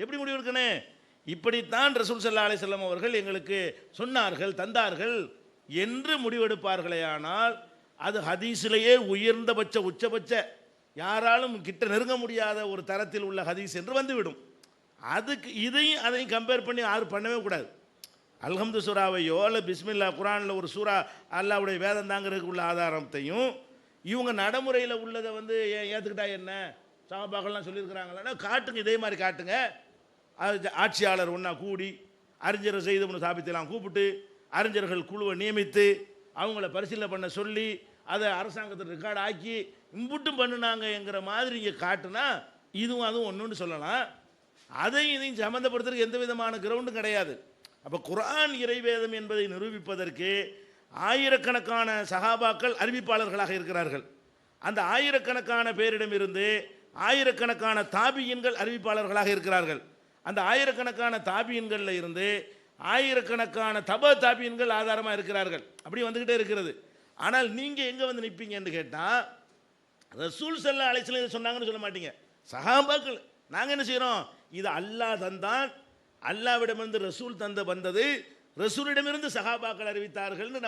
எப்படி முடிவு எடுக்கணும்? இப்படித்தான் ரசூல் ஸல்லல்லாஹு அலைஹி வஸல்லம் அவர்கள் எங்களுக்கு சொன்னார்கள், தந்தார்கள் என்று முடிவெடுப்பார்களே, ஆனால் அது ஹதீஸிலேயே உயர்ந்தபட்ச உச்சபட்ச யாராலும் கிட்ட நெருங்க முடியாத ஒரு தரத்தில் உள்ள ஹதீஸ் என்று வந்துவிடும். அதுக்கு இதையும் அதையும் கம்பேர் பண்ணி யாரும் பண்ணவே கூடாது. அல்ஹம்து சூராவையோ இல்லை பிஸ்மில்லா குர்ஆனில் ஒரு சூரா அல்லாஹ்வுடைய வேதம் தாங்கிறதுக்கு உள்ள ஆதாரத்தையும் இவங்க நடைமுறையில் உள்ளதை வந்து ஏற்றுக்கிட்டா என்ன, சஹாபாக்கள்லாம் சொல்லியிருக்கிறாங்களா காட்டுங்க, இதே மாதிரி காட்டுங்க. அது ஆட்சியாளர் ஒன்றா கூடி அறிஞர் செய்து ஒன்று சாபித்தெல்லாம் கூப்பிட்டு அறிஞர்கள் குழுவை நியமித்து அவங்கள பரிசீலனை பண்ண சொல்லி அதை அரசாங்கத்தில் ரெக்கார்டு ஆக்கி இம்புட்டும் பண்ணினாங்கங்கிற மாதிரி இங்கே காட்டுனா இதுவும் அதுவும் ஒன்றுன்னு சொல்லலாம். அதையும் இதையும் சம்மந்தப்படுத்துறதுக்கு எந்த விதமான கிரவுண்டும் கிடையாது. அப்போ குர்ஆன் இறைவேதம் என்பதை நிரூபிப்பதற்கு ஆயிரக்கணக்கான சஹாபாக்கள் அறிவிப்பாளர்களாக இருக்கிறார்கள். அந்த ஆயிரக்கணக்கான பேரிடமிருந்து ஆயிரக்கணக்கான தாபியின்கள் அறிவிப்பாளர்களாக இருக்கிறார்கள். அந்த ஆயிரக்கணக்கான தாபியின்களில் இருந்து ஆயிரக்கணக்கான தாபியின்கள் ஆதாரமாக இருக்கிறார்கள். அப்படி வந்துக்கிட்டே இருக்கிறது. ஆனால் நீங்கள் எங்கே வந்து நிற்பீங்கன்னு கேட்டால் ரசூல் ஸல்லல்லாஹு அலைஹி வஸல்லம் சொன்னாங்கன்னு சொல்ல மாட்டீங்க. சஹாபாக்கள் நாங்கள் என்ன செய்கிறோம்? இது அல்லாஹ் தந்தான், அல்லாவிடமிருந்து ரசூல் வந்தது, ரசூலிடமிருந்து சஹாபாக்கள் அறிவித்தார்கள்னு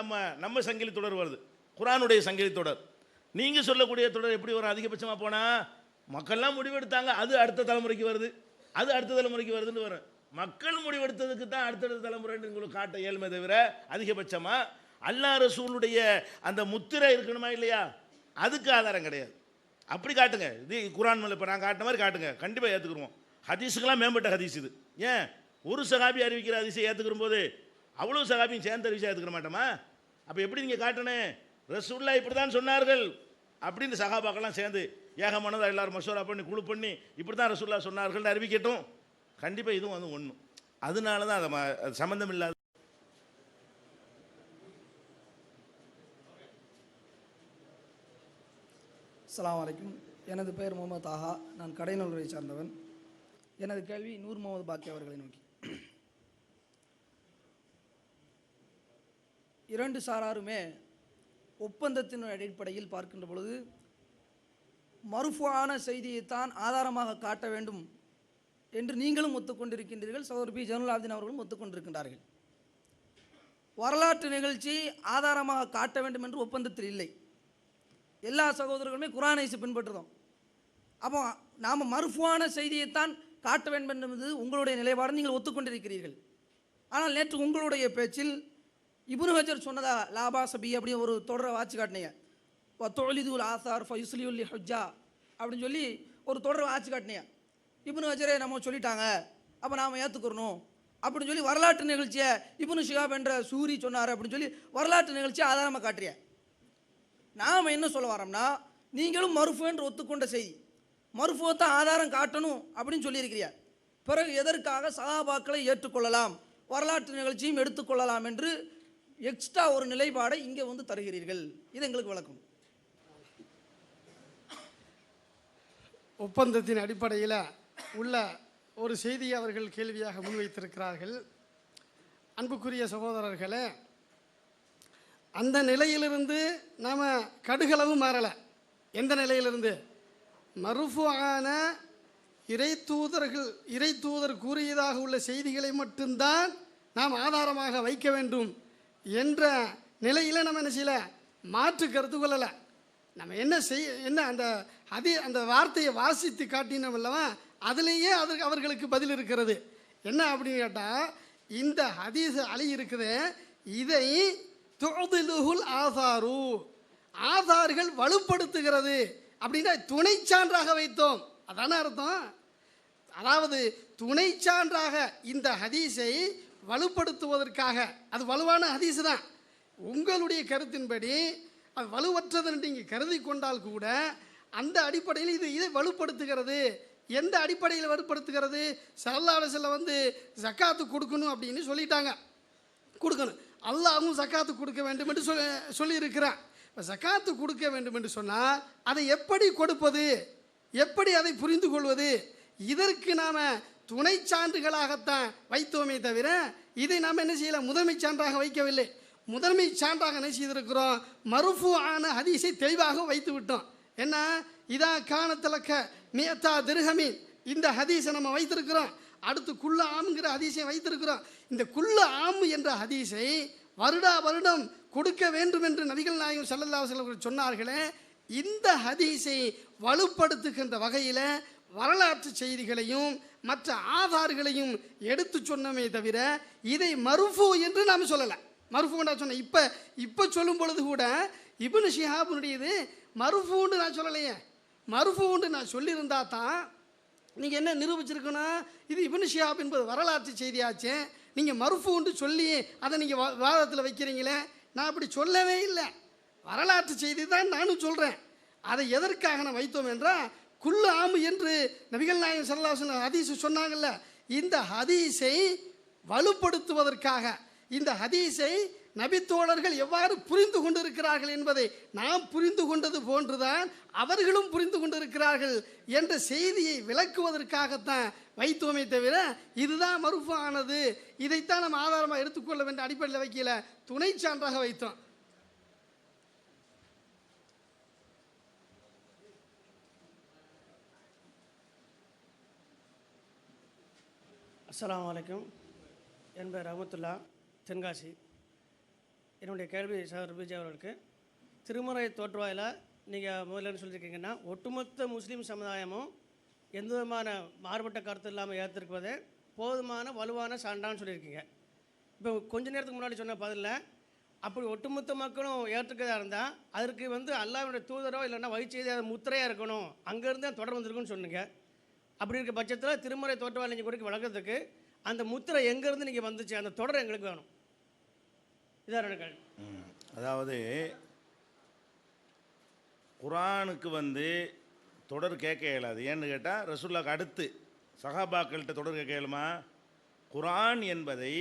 நம்ம சங்கிலி தொடர் வருது, குர்ஆனுடைய சங்கிலி தொடர். நீங்கள் சொல்லக்கூடிய தொடர் எப்படி வரும்? அதிகபட்சமாக போனால் மக்கள்லாம் முடிவெடுத்தாங்க, அது அடுத்த தலைமுறைக்கு வருது, அது அடுத்த தலைமுறைக்கு வருதுன்னு வரும். மக்கள் முடிவெடுத்ததுக்கு தான் அடுத்தடுத்த தலைமுறைன்னு உங்களுக்கு காட்ட இயலுமே தவிர அதிகபட்சமாக அல்லாஹ் ரசூலுடைய அந்த முத்திரை இருக்கணுமா இல்லையா, அதுக்கு ஆதாரம் கிடையாது. அப்படி காட்டுங்க. இது குர்ஆன் மேலே இப்போ நான் காட்டின மாதிரி காட்டுங்க, கண்டிப்பாக ஏற்றுக்குருவோம். ஹதீஸுக்கெல்லாம் மேம்பட்ட ஹதீஸ் இது. ஏன் ஒரு சஹாபி அறிவிக்கிற ஹதீஸை ஏற்றுக்கிற போது அவ்வளோ சஹாபியும் சேர்ந்த விஷயம் ஏற்றுக்கிற மாட்டோமா? அப்போ எப்படி நீங்கள் காட்டணும்? ரசூலுல்லாஹ் இப்படி தான் சொன்னார்கள் அப்படின்னு சஹாபாக்கெல்லாம் சேர்ந்து ஏகமானதாக எல்லாரும் மசூரா பண்ணி குழு பண்ணி இப்படி தான் ரசூலுல்லாஹ் சொன்னார்கள் அறிவிக்கட்டும். கண்டிப்பாக இதுவும் வந்து ஒன்றும். அதனால தான் அது சம்மந்தம் இல்லாத. அஸ்ஸலாமு அலைக்கும். எனது பெயர் முகமது ஆஹா. நான் கடைநல்லூரை சார்ந்தவன். எனது கேள்வி நூர் முகமது பாக்கி அவர்களை நோக்கி. இரண்டு சாராருமே ஒப்பந்தத்தின் அடிப்படையில் பார்க்கின்ற பொழுது மர்ஃபுஆன செய்தியைத்தான் ஆதாரமாக காட்ட வேண்டும் என்று நீங்களும் ஒத்துக்கொண்டிருக்கின்றீர்கள், சகோதரர் பி ஜைனுல் ஆபிதீன் அவர்களும் ஒத்துக்கொண்டிருக்கின்றார்கள். வரலாற்று நிகழ்ச்சி ஆதாரமாக காட்ட வேண்டும் என்று ஒப்பந்தத்தில் இல்லை. எல்லா சகோதரர்களுமே குர்ஆனை பின்பற்றுறோம். அப்போ நாம் மர்ஃபுஆன செய்தியைத்தான் காட்ட வேண்டும் என்பது உங்களுடைய நிலைப்பாடு, நீங்கள் ஒத்துக்கொண்டிருக்கிறீர்கள். ஆனால் நேற்று உங்களுடைய பேச்சில் இப்னு ஹஜர் சொன்னதா லாபாசபி அப்படி ஒரு தொடரை வாட்சி காட்டினீங்க. தொழிதுல் ஆசார் ஃபயுஸ்லியுல் ஹுஜ்ஜா அப்படின்னு சொல்லி ஒரு தொடரை வாட்சி காட்டினீங்க. இப்னு ஹஜரே நம்ம சொல்லிட்டாங்க, அப்போ நாம் ஏற்றுக்கிறணும் அப்படின்னு சொல்லி வரலாற்று நிகழ்ச்சியை இப்னு ஷிஹாப் என்ற சூரி சொன்னார் அப்படின்னு சொல்லி வரலாற்று நிகழ்ச்சியை ஆதாரமாக காட்டுறிய. நாம் என்ன சொல்ல வரோம்னா, நீங்களும் மர்ஃபு என்று ஒத்துக்கொண்ட செய்தி, மர்ஃபுவத்தை ஆதாரம் காட்டணும் அப்படின்னு சொல்லியிருக்கிறீங்க. பிறகு எதற்காக சஹாபாக்களை ஏற்றுக்கொள்ளலாம், வரலாற்று நிகழ்ச்சியும் எடுத்துக்கொள்ளலாம் என்று எக்ஸ்ட்ரா ஒரு நிலைப்பாடை இங்கே வந்து தருகிறீர்கள்? இது எங்களுக்கு விளக்கும். ஒப்பந்தத்தின் அடிப்படையில் உள்ள ஒரு செய்தியை அவர்கள் கேள்வியாக முன்வைத்திருக்கிறார்கள். அன்புக்குரிய சகோதரர்களே, அந்த நிலையிலிருந்து நாம் கடுகளவும் மாறலை. எந்த நிலையிலிருந்து? மர்ஃபுஆன இறைத்தூதர் கூறியதாக உள்ள செய்திகளை மட்டும்தான் நாம் ஆதாரமாக வைக்க வேண்டும் என்ற நிலையில் நம்ம என்ன செய்யல, மாற்று கருத்து கொள்ளலை. நம்ம என்ன அந்த வார்த்தையை வாசித்து காட்டினோம் அல்லவா, அதிலேயே அவர்களுக்கு பதில் இருக்கிறது. என்ன அப்படின்னு கேட்டால், இந்த ஹதீஸ் அலி இருக்குது, இதை துஅதிலுஹுல் ஆசாரு, ஆதார்கள் வலுப்படுத்துகிறது அப்படின்னா துணை சான்றாக வைத்தோம். அதான அர்த்தம். அதாவது துணை சான்றாக இந்த ஹதீஸை வலுப்படுத்துவதற்காக, அது வலுவான ஹதீஸ் தான். உங்களுடைய கருத்தின்படி அது வலுவற்றது என்று நீங்கள் கருதி கொண்டால் கூட அந்த அடிப்படையில் இதை வலுப்படுத்துகிறது. எந்த அடிப்படையில் வலுப்படுத்துகிறது? ஸல்லல்லாஹு அலைஹி வஸல்லம் வந்து ஜக்காத்து கொடுக்கணும் அப்படின்னு சொல்லிட்டாங்க, கொடுக்கணும். அல்லாஹ்வும் ஜக்காத்து கொடுக்க வேண்டும் என்று சொல்லியிருக்கிறான். இப்போ ஜக்காத்து கொடுக்க வேண்டும் என்று சொன்னால் அதை எப்படி கொடுப்பது எப்படி அதை புரிந்து கொள்வது? இதற்கு நாம் துணை சான்றுகளாகத்தான் வைத்தோமே தவிர இதை நாம் என்ன செய்யல, முதன்மை சான்றாக வைக்கவில்லை. முதன்மை சான்றாக என்ன செய்திருக்கிறோம், மருஃபு ஆன ஹதீஸை தெளிவாக வைத்து விட்டோம். என்ன, இதா காணத்திலக்க மியத்தா திர்ஹமீன், இந்த ஹதீஸை நம்ம வைத்திருக்கிறோம். அடுத்து குல்ல ஆம்ங்கிற ஹதீஸை வைத்திருக்கிறோம். இந்த குல்ல ஆம் என்ற ஹதீஸை வருடா வருடம் கொடுக்க வேண்டும் என்று நபிகள் நாயகம் ஸல்லல்லாஹு அலைஹி வஸல்லம் சொன்னார்களே, இந்த ஹதீஸை வலுப்படுத்துகின்ற வகையில் வரலாற்று செய்திகளையும் மற்ற ஆதார்களையும் எடுத்து சொன்னமே தவிர இதை மருஃபு என்று நாம் சொல்லலை. மருஃபுன்னு நான் சொன்னேன். இப்போ சொல்லும் பொழுது கூட இப்னு ஷிஹாபுனுடையது மருஃபுன்னு நான் சொல்லலையே. மருஃபுன்னு நான் சொல்லியிருந்தா தான் நீங்கள் என்ன நிரூபிச்சிருக்கணும், இது இப்னு ஷிஹாப் என்பது வரலாற்று செய்தியாச்சே, நீங்கள் மருஃபுன்னு சொல்லி அதை நீங்கள் வாதத்தில் வைக்கிறீங்களே. நான் அப்படி சொல்லவே இல்லை, வரலாற்று செய்தி தான் நானும் சொல்கிறேன். அதை எதற்காக நான் வைத்தோம் என்றால், குல்லு ஆமு என்று நபிகள் நாயகம் ஸல்லல்லாஹு அலைஹி வஸல்லம் ஹதீஸ் சொன்னாங்கல்ல, இந்த ஹதீஸை வலுப்படுத்துவதற்காக, இந்த ஹதீஸை நபித்தோழர்கள் எவ்வாறு புரிந்து கொண்டிருக்கிறார்கள் என்பதை நாம் புரிந்து கொண்டது போன்றுதான் அவர்களும் புரிந்து கொண்டிருக்கிறார்கள் என்ற செய்தியை விளக்குவதற்காகத்தான் வைத்தோமே தவிர இதுதான் மருஃபு ஆனது, இதைத்தான் நம்ம ஆதாரமாக எடுத்துக்கொள்ள வேண்டிய அடிப்படையில் வைக்கல, துணை சான்றாக வைத்தோம். அஸ்ஸலாமு அலைக்கும். என் பேர் ரஹமத்துல்லா, தென்காசி. என்னுடைய கேள்வி சார் விஜய் அவர்களுக்கு, திருமறை தோற்றுவாயில் நீங்கள் முதல்ல சொல்லியிருக்கீங்கன்னா ஒட்டுமொத்த முஸ்லீம் சமுதாயமும் எந்த விதமான மாறுபட்ட கருத்து இல்லாமல் ஏற்றிருப்பதே போதுமான வலுவான சான்றான்னு சொல்லியிருக்கீங்க. இப்போ கொஞ்ச நேரத்துக்கு முன்னாடி சொன்ன பதிலில் அப்படி ஒட்டுமொத்த மக்களும் ஏற்றுக்கதாக இருந்தால் அதற்கு அல்லாஹ்வுடைய தூதரோ இல்லைன்னா வைச்செய்தியாக முத்திரையாக இருக்கணும், அங்கேருந்து தான் தொடர் வந்திருக்குன்னு சொன்னீங்க. அப்படி இருக்க பட்சத்தில் திருமறை தோற்றுவாயில் நீங்கள் கொடுக்க வழக்கத்துக்கு அந்த முத்திரை எங்கேருந்து நீங்கள் வந்துச்சு, அந்த தொடர் எங்களுக்கு வேணும். இதான் எனக்கு. அதாவது குர்ஆனுக்கு தொடர் கேட்க இயலாது. ஏன்னு கேட்டால் ரசூலுல்லாஹ்க்கு அடுத்து சஹாபாக்கள்கிட்ட தொடர் கேட்க இயலுமா? குர்ஆன் என்பதை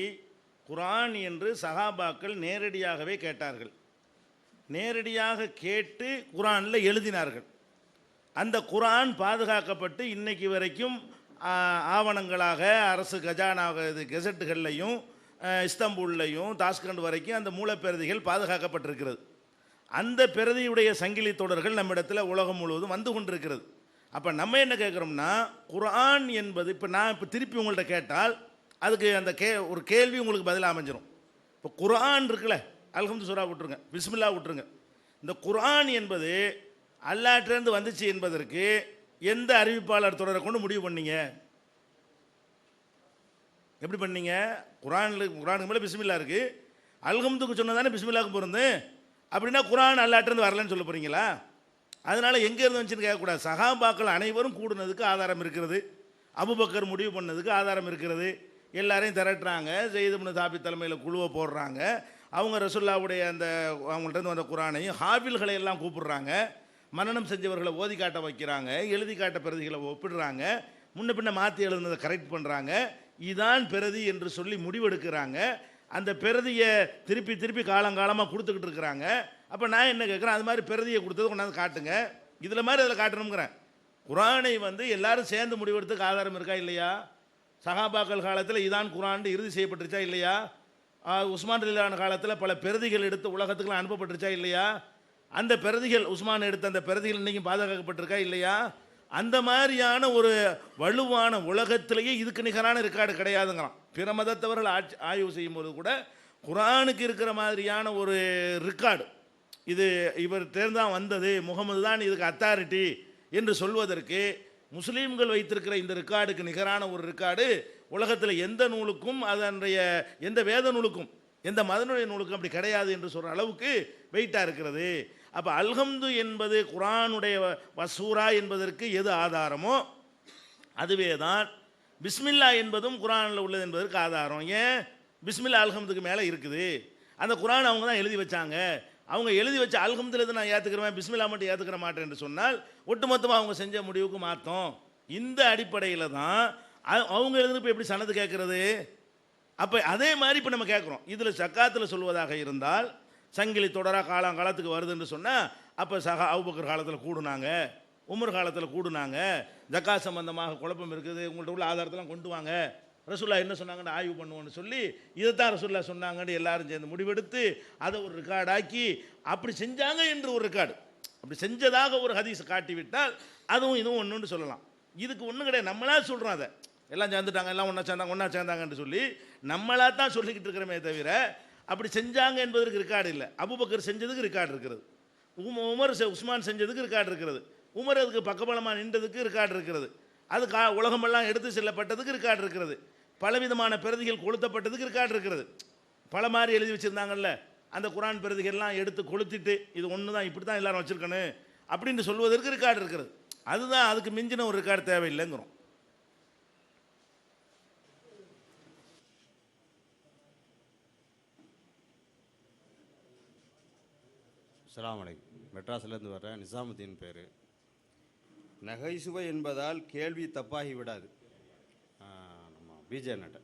குர்ஆன் என்று சஹாபாக்கள் நேரடியாகவே கேட்டார்கள், நேரடியாக கேட்டு குர்ஆனில் எழுதினார்கள். அந்த குர்ஆன் பாதுகாக்கப்பட்டு இன்னைக்கு வரைக்கும் ஆவணங்களாக அரசு கெசட்டுகள்லையும் இஸ்தம்பூல்லையும் தாஸ்கண்ட் வரைக்கும் அந்த மூலப்பிரதிகள் பாதுகாக்கப்பட்டிருக்கிறது. அந்த பிரதியுடைய சங்கிலி தொடர்கள் நம்மிடத்தில் உலகம் முழுவதும் வந்து கொண்டிருக்கிறது. அப்போ நம்ம என்ன கேட்குறோம்னா, குர்ஆன் என்பது இப்போ திருப்பி உங்கள்கிட்ட கேட்டால் அதுக்கு அந்த ஒரு கேள்வி உங்களுக்கு பதிலாக அமைஞ்சிடும். இப்போ குர்ஆன் இருக்குல்ல, அல்ஹம்து சூரா விட்டுருங்க, பிஸ்மில்லா விட்டுருங்க. இந்த குர்ஆன் என்பது அல்லாஹ்விலிருந்து வந்துச்சு என்பதற்கு எந்த அறிவிப்பாளர் தொடரை கொண்டு முடிவு பண்ணீங்க? எப்படி பண்ணீங்க? குர்ஆனுக்கு மேலே பிஸ்மில்லா இருக்குது, அல்ஹம்துக்கு சொன்னதானே பிஸ்மில்லாவுக்கு பொருந்து. அப்படின்னா குர்ஆன் அல்லாஹ்விலிருந்து வரலன்னு சொல்ல போகிறீங்களா? அதனால் எங்கேருந்து வந்துச்சுன்னு கேட்கக்கூடாது. சஹாபாக்கள் அனைவரும் கூடுனதுக்கு ஆதாரம் இருக்கிறது, அபூபக்கர் முடிவு பண்ணதுக்கு ஆதாரம் இருக்கிறது. எல்லாரையும் திரட்டுறாங்க, ஸைத் இப்னு சாபித் தலைமையில் குழுவை போடுறாங்க. அவங்க ரசூலுல்லாஹ்வுடைய அந்த அவங்கள்ட்ட வந்த குர்ஆனையும் ஹாஃபில்களை எல்லாம் கூப்பிடுறாங்க, மனனம் செஞ்சவர்களை ஓதி காட்ட வைக்கிறாங்க, எழுதி காட்ட பிரதிகளை ஒப்பிடுறாங்க, முன்ன பின்ன மாற்றி எழுதுனதை கரெக்ட் பண்ணுறாங்க. இதான் பிரதி என்று சொல்லி முடிவெடுக்கிறாங்க. அந்த பிரதியை திருப்பி திருப்பி காலங்காலமாக கொடுத்துக்கிட்டு இருக்கிறாங்க. அப்போ நான் என்ன கேட்குறேன், அது மாதிரி பிரதியை கொடுத்தது கொண்டாந்து காட்டுங்க, இதில் மாதிரி அதில் காட்டணுங்கிறேன். குர்ஆனை எல்லாரும் சேர்ந்து முடிவெடுத்துக்கு ஆதாரம் இருக்கா இல்லையா? சஹாபாக்கள் காலத்தில் இதான் குர்ஆன் இறுதி செய்யப்பட்டுருச்சா இல்லையா? உஸ்மான் ரலியல்லாஹு காலத்தில் பல பிரதிகள் எடுத்து உலகத்துக்குலாம் அனுப்பப்பட்டுருச்சா இல்லையா? அந்த பிரதிகள் உஸ்மான் எடுத்த அந்த பிரதிகள் இன்றைக்கும் பாதுகாக்கப்பட்டிருக்கா இல்லையா? அந்த மாதிரியான ஒரு வலுவான உலகத்திலேயே இதுக்கு நிகரான ரெக்கார்டு கிடையாதுங்கிறான். பிற மதத்தவர்கள் ஆய்வு செய்யும்போது கூட குர்ஆனுக்கு இருக்கிற மாதிரியான ஒரு ரெக்கார்டு இது இவர் தேர்ந்தான் வந்தது, முகமது தான் இதுக்கு அத்தாரிட்டி என்று சொல்வதற்கு முஸ்லீம்கள் வைத்திருக்கிற இந்த ரெக்கார்டுக்கு நிகரான ஒரு ரெக்கார்டு உலகத்தில் எந்த நூலுக்கும் அதனுடைய எந்த வேத நூலுக்கும் எந்த மதனுடைய நூலுக்கும் அப்படி கிடையாது என்று சொல்கிற அளவுக்கு வெயிட்டாக இருக்கிறது. அப்போ அல்ஹம்து என்பது குர்ஆனுடைய வசூரா என்பதற்கு எது ஆதாரமோ அதுவே தான் பிஸ்மில்லா என்பதும் குர்ஆனில் உள்ளது என்பதற்கு ஆதாரம். ஏன்? பிஸ்மில்லா அல்ஹம்துக்கு மேலே இருக்குது. அந்த குர்ஆன் அவங்க தான் எழுதி வச்சாங்க. அவங்க எழுதி வச்ச அல்ஹம்துலிருந்து நான் ஏற்றுக்கிறேன், பிஸ்மில்லா மட்டும் ஏற்றுக்கிற மாட்டேன் என்று சொன்னால் ஒட்டுமொத்தமாக அவங்க செஞ்ச முடிவுக்கு மாற்றோம். இந்த அடிப்படையில் தான் அவங்க எழுதுனப்போ எப்படி சனது கேட்குறது? அப்போ அதே மாதிரி இப்போ நம்ம கேட்குறோம். இதில் சக்காத்தில் சொல்வதாக இருந்தால் சங்கிலி தொடராக காலத்துக்கு வருதுன்னு சொன்னால் அப்போ அபூபக்கர் காலத்தில் கூடுனாங்க, உமர் காலத்தில் கூடுனாங்க, ஜக்காத் சம்பந்தமாக குழப்பம் இருக்குது, உங்கள்கிட்ட உள்ள ஆதாரத்தெல்லாம் கொண்டு வாங்க, ரசூல்லா என்ன சொன்னாங்கன்னு ஆய்வு பண்ணுவோன்னு சொல்லி இதைத்தான் ரசூல்லா சொன்னாங்கன்னு எல்லாரும் சேர்ந்து முடிவெடுத்து அதை ஒரு ரெக்கார்டாக்கி அப்படி செஞ்சாங்க என்று ஒரு ரெக்கார்டு, அப்படி செஞ்சதாக ஒரு ஹதீஸ் காட்டிவிட்டால் அதுவும் இதுவும் ஒன்றுன்னு சொல்லலாம். இதுக்கு ஒன்றும் கிடையாது, நம்மளா சொல்கிறோம். அதை எல்லாம் சேர்ந்துட்டாங்க, எல்லாம் ஒன்றா சேர்ந்தாங்கன்னு சொல்லி நம்மளா தான் சொல்லிக்கிட்டு இருக்கிறோமே தவிர அப்படி செஞ்சாங்க என்பதற்கு ரெக்கார்டு இல்லை. அபூபக்கர் செஞ்சதுக்கு ரெக்கார்டு இருக்கிறது, உஸ்மான் செஞ்சதுக்கு ரெக்கார்டு இருக்கிறது, உமர் அதுக்கு பக்கபலமாக நின்றதுக்கு ரெக்கார்டு இருக்கிறது, அது உலகமெல்லாம் எடுத்து செல்லப்பட்டதுக்கு ரெக்கார்டு இருக்கிறது, பலவிதமான பிரதிகள் கொளுத்தப்பட்டதுக்கு ரெக்கார்டு இருக்கிறது. பல மாதிரி எழுதி வச்சுருந்தாங்கல்ல, அந்த குரான் பிரதிகள்லாம் எடுத்து கொளுத்திட்டு இது ஒன்று தான், இப்படி தான் எல்லாரும் வச்சுருக்கணும் அப்படின்னு சொல்வதற்கு ரெக்கார்டு இருக்கிறது. அதுதான், அதுக்கு மிஞ்சின ஒரு ரெக்கார்டு தேவையில்லைங்கிறோம். அஸ்ஸலாமு அலைக்கும். மெட்ராஸ்லேருந்து வர்றேன், நிசாமுத்தீன் பேர். நகைசுவை என்பதால் கேள்வி தப்பாகி விடாது. நம்ம பிஜே நட்ட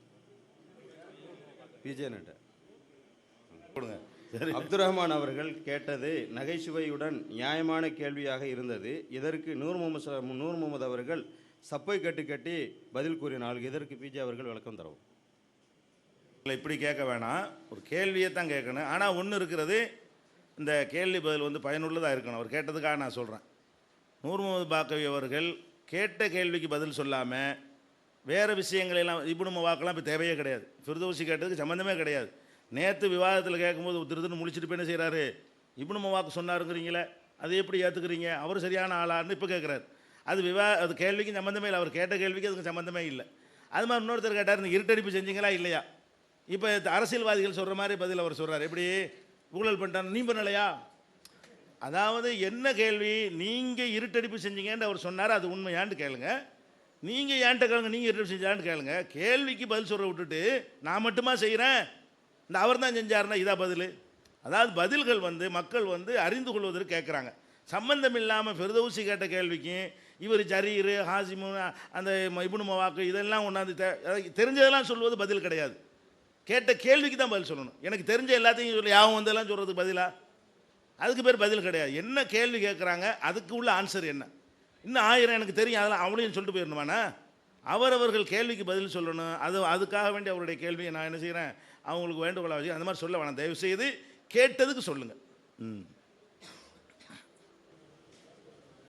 அப்துல் ரஹ்மான் அவர்கள் கேட்டது நகைச்சுவையுடன் நியாயமான கேள்வியாக இருந்தது. இதற்கு நூர் முகமது அவர்கள் சப்பை கட்டி பதில் கூறினால் இதற்கு பிஜே அவர்கள் விளக்கம் தரவும். இப்படி கேட்க வேணாம், ஒரு கேள்வியை தான் கேட்கணும். ஆனால் ஒன்று இருக்கிறது, இந்த கேள்வி பதில் வந்து பயனுள்ளதாக இருக்கணும். அவர் கேட்டதுக்காக நான் சொல்கிறேன். நூர் முகமது பாக்கவி அவர்கள் கேட்ட கேள்விக்கு பதில் சொல்லாமல் வேறு விஷயங்களெல்லாம் இப்னு மவாக்கெல்லாம் இப்போ தேவையே கிடையாது, ஃபிர்தௌசி கேட்டதுக்கு சம்மந்தமே கிடையாது. நேற்று விவாதத்தில் கேட்கும்போது திருதுன்னு முழிச்சிட்டு போய் என்ன செய்கிறாரு, இப்னு மவாக்கு சொன்னாருங்கிறீங்களே, அது எப்படி ஏற்றுக்கிறீங்க, அவர் சரியான ஆளான்னு இப்போ கேட்குறாரு. அது கேள்விக்கு சம்மந்தமே இல்லை, அவர் கேட்ட கேள்விக்கு அதுக்கு சம்மந்தமே இல்லை. அது மாதிரி இன்னொருத்தர் கேட்டார், இந்த இருட்டடிப்பு செஞ்சீங்களா இல்லையா. இப்போ அரசியல்வாதிகள் சொல்கிற மாதிரி பதில் அவர் சொல்கிறார். எப்படி ஊழல் பண்ணிட்டாங்க, நீ பண்ணலையா. அதாவது என்ன கேள்வி, நீங்கள் இருட்டடிப்பு செஞ்சீங்கன்னு அவர் சொன்னார், அது உண்மையான்னு கேளுங்க. நீங்கள் ஏன்ட்ட கேளுங்க, நீங்கள் இருட்டடிப்பு செஞ்சான்னு கேளுங்க. கேள்விக்கு பதில் சொல்ல விட்டுட்டு நான் மட்டுமா செய்கிறேன், இந்த அவர் தான் செஞ்சாருன்னா இதான் பதில். அதாவது பதில்கள் வந்து மக்கள் வந்து அறிந்து கொள்வதற்கு கேட்குறாங்க. சம்பந்தம் இல்லாமல் ஃபிர்தௌசி கேட்ட கேள்விக்கும் இவர் ஜரீர் ஹாசிமு அந்த இப்னு மவாக்கு இதெல்லாம் ஒன்றாந்து தெரிஞ்சதெல்லாம் சொல்வது பதில் கிடையாது. கேட்ட கேள்விக்கு தான் பதில் சொல்லணும். எனக்கு தெரிஞ்ச எல்லாத்தையும் சொல்லி யாவும் வந்தெல்லாம் சொல்கிறதுக்கு பதிலாக, அதுக்கு பேர் பதில் கிடையாது. என்ன கேள்வி கேட்குறாங்க, அதுக்கு உள்ள ஆன்சர் என்ன. இன்னும் 1000 எனக்கு தெரியும் அதெல்லாம் அவளையும் சொல்லிட்டு போயிடணுமாண்ணா. அவரவர்கள் கேள்விக்கு பதில் சொல்லணும். அதுக்காக வேண்டி அவருடைய கேள்வியை நான் என்ன செய்கிறேன், அவங்களுக்கு வேண்டுகோளாக வச்சு அந்த மாதிரி சொல்ல வேணாம். தயவுசெய்து கேட்டதுக்கு சொல்லுங்கள்.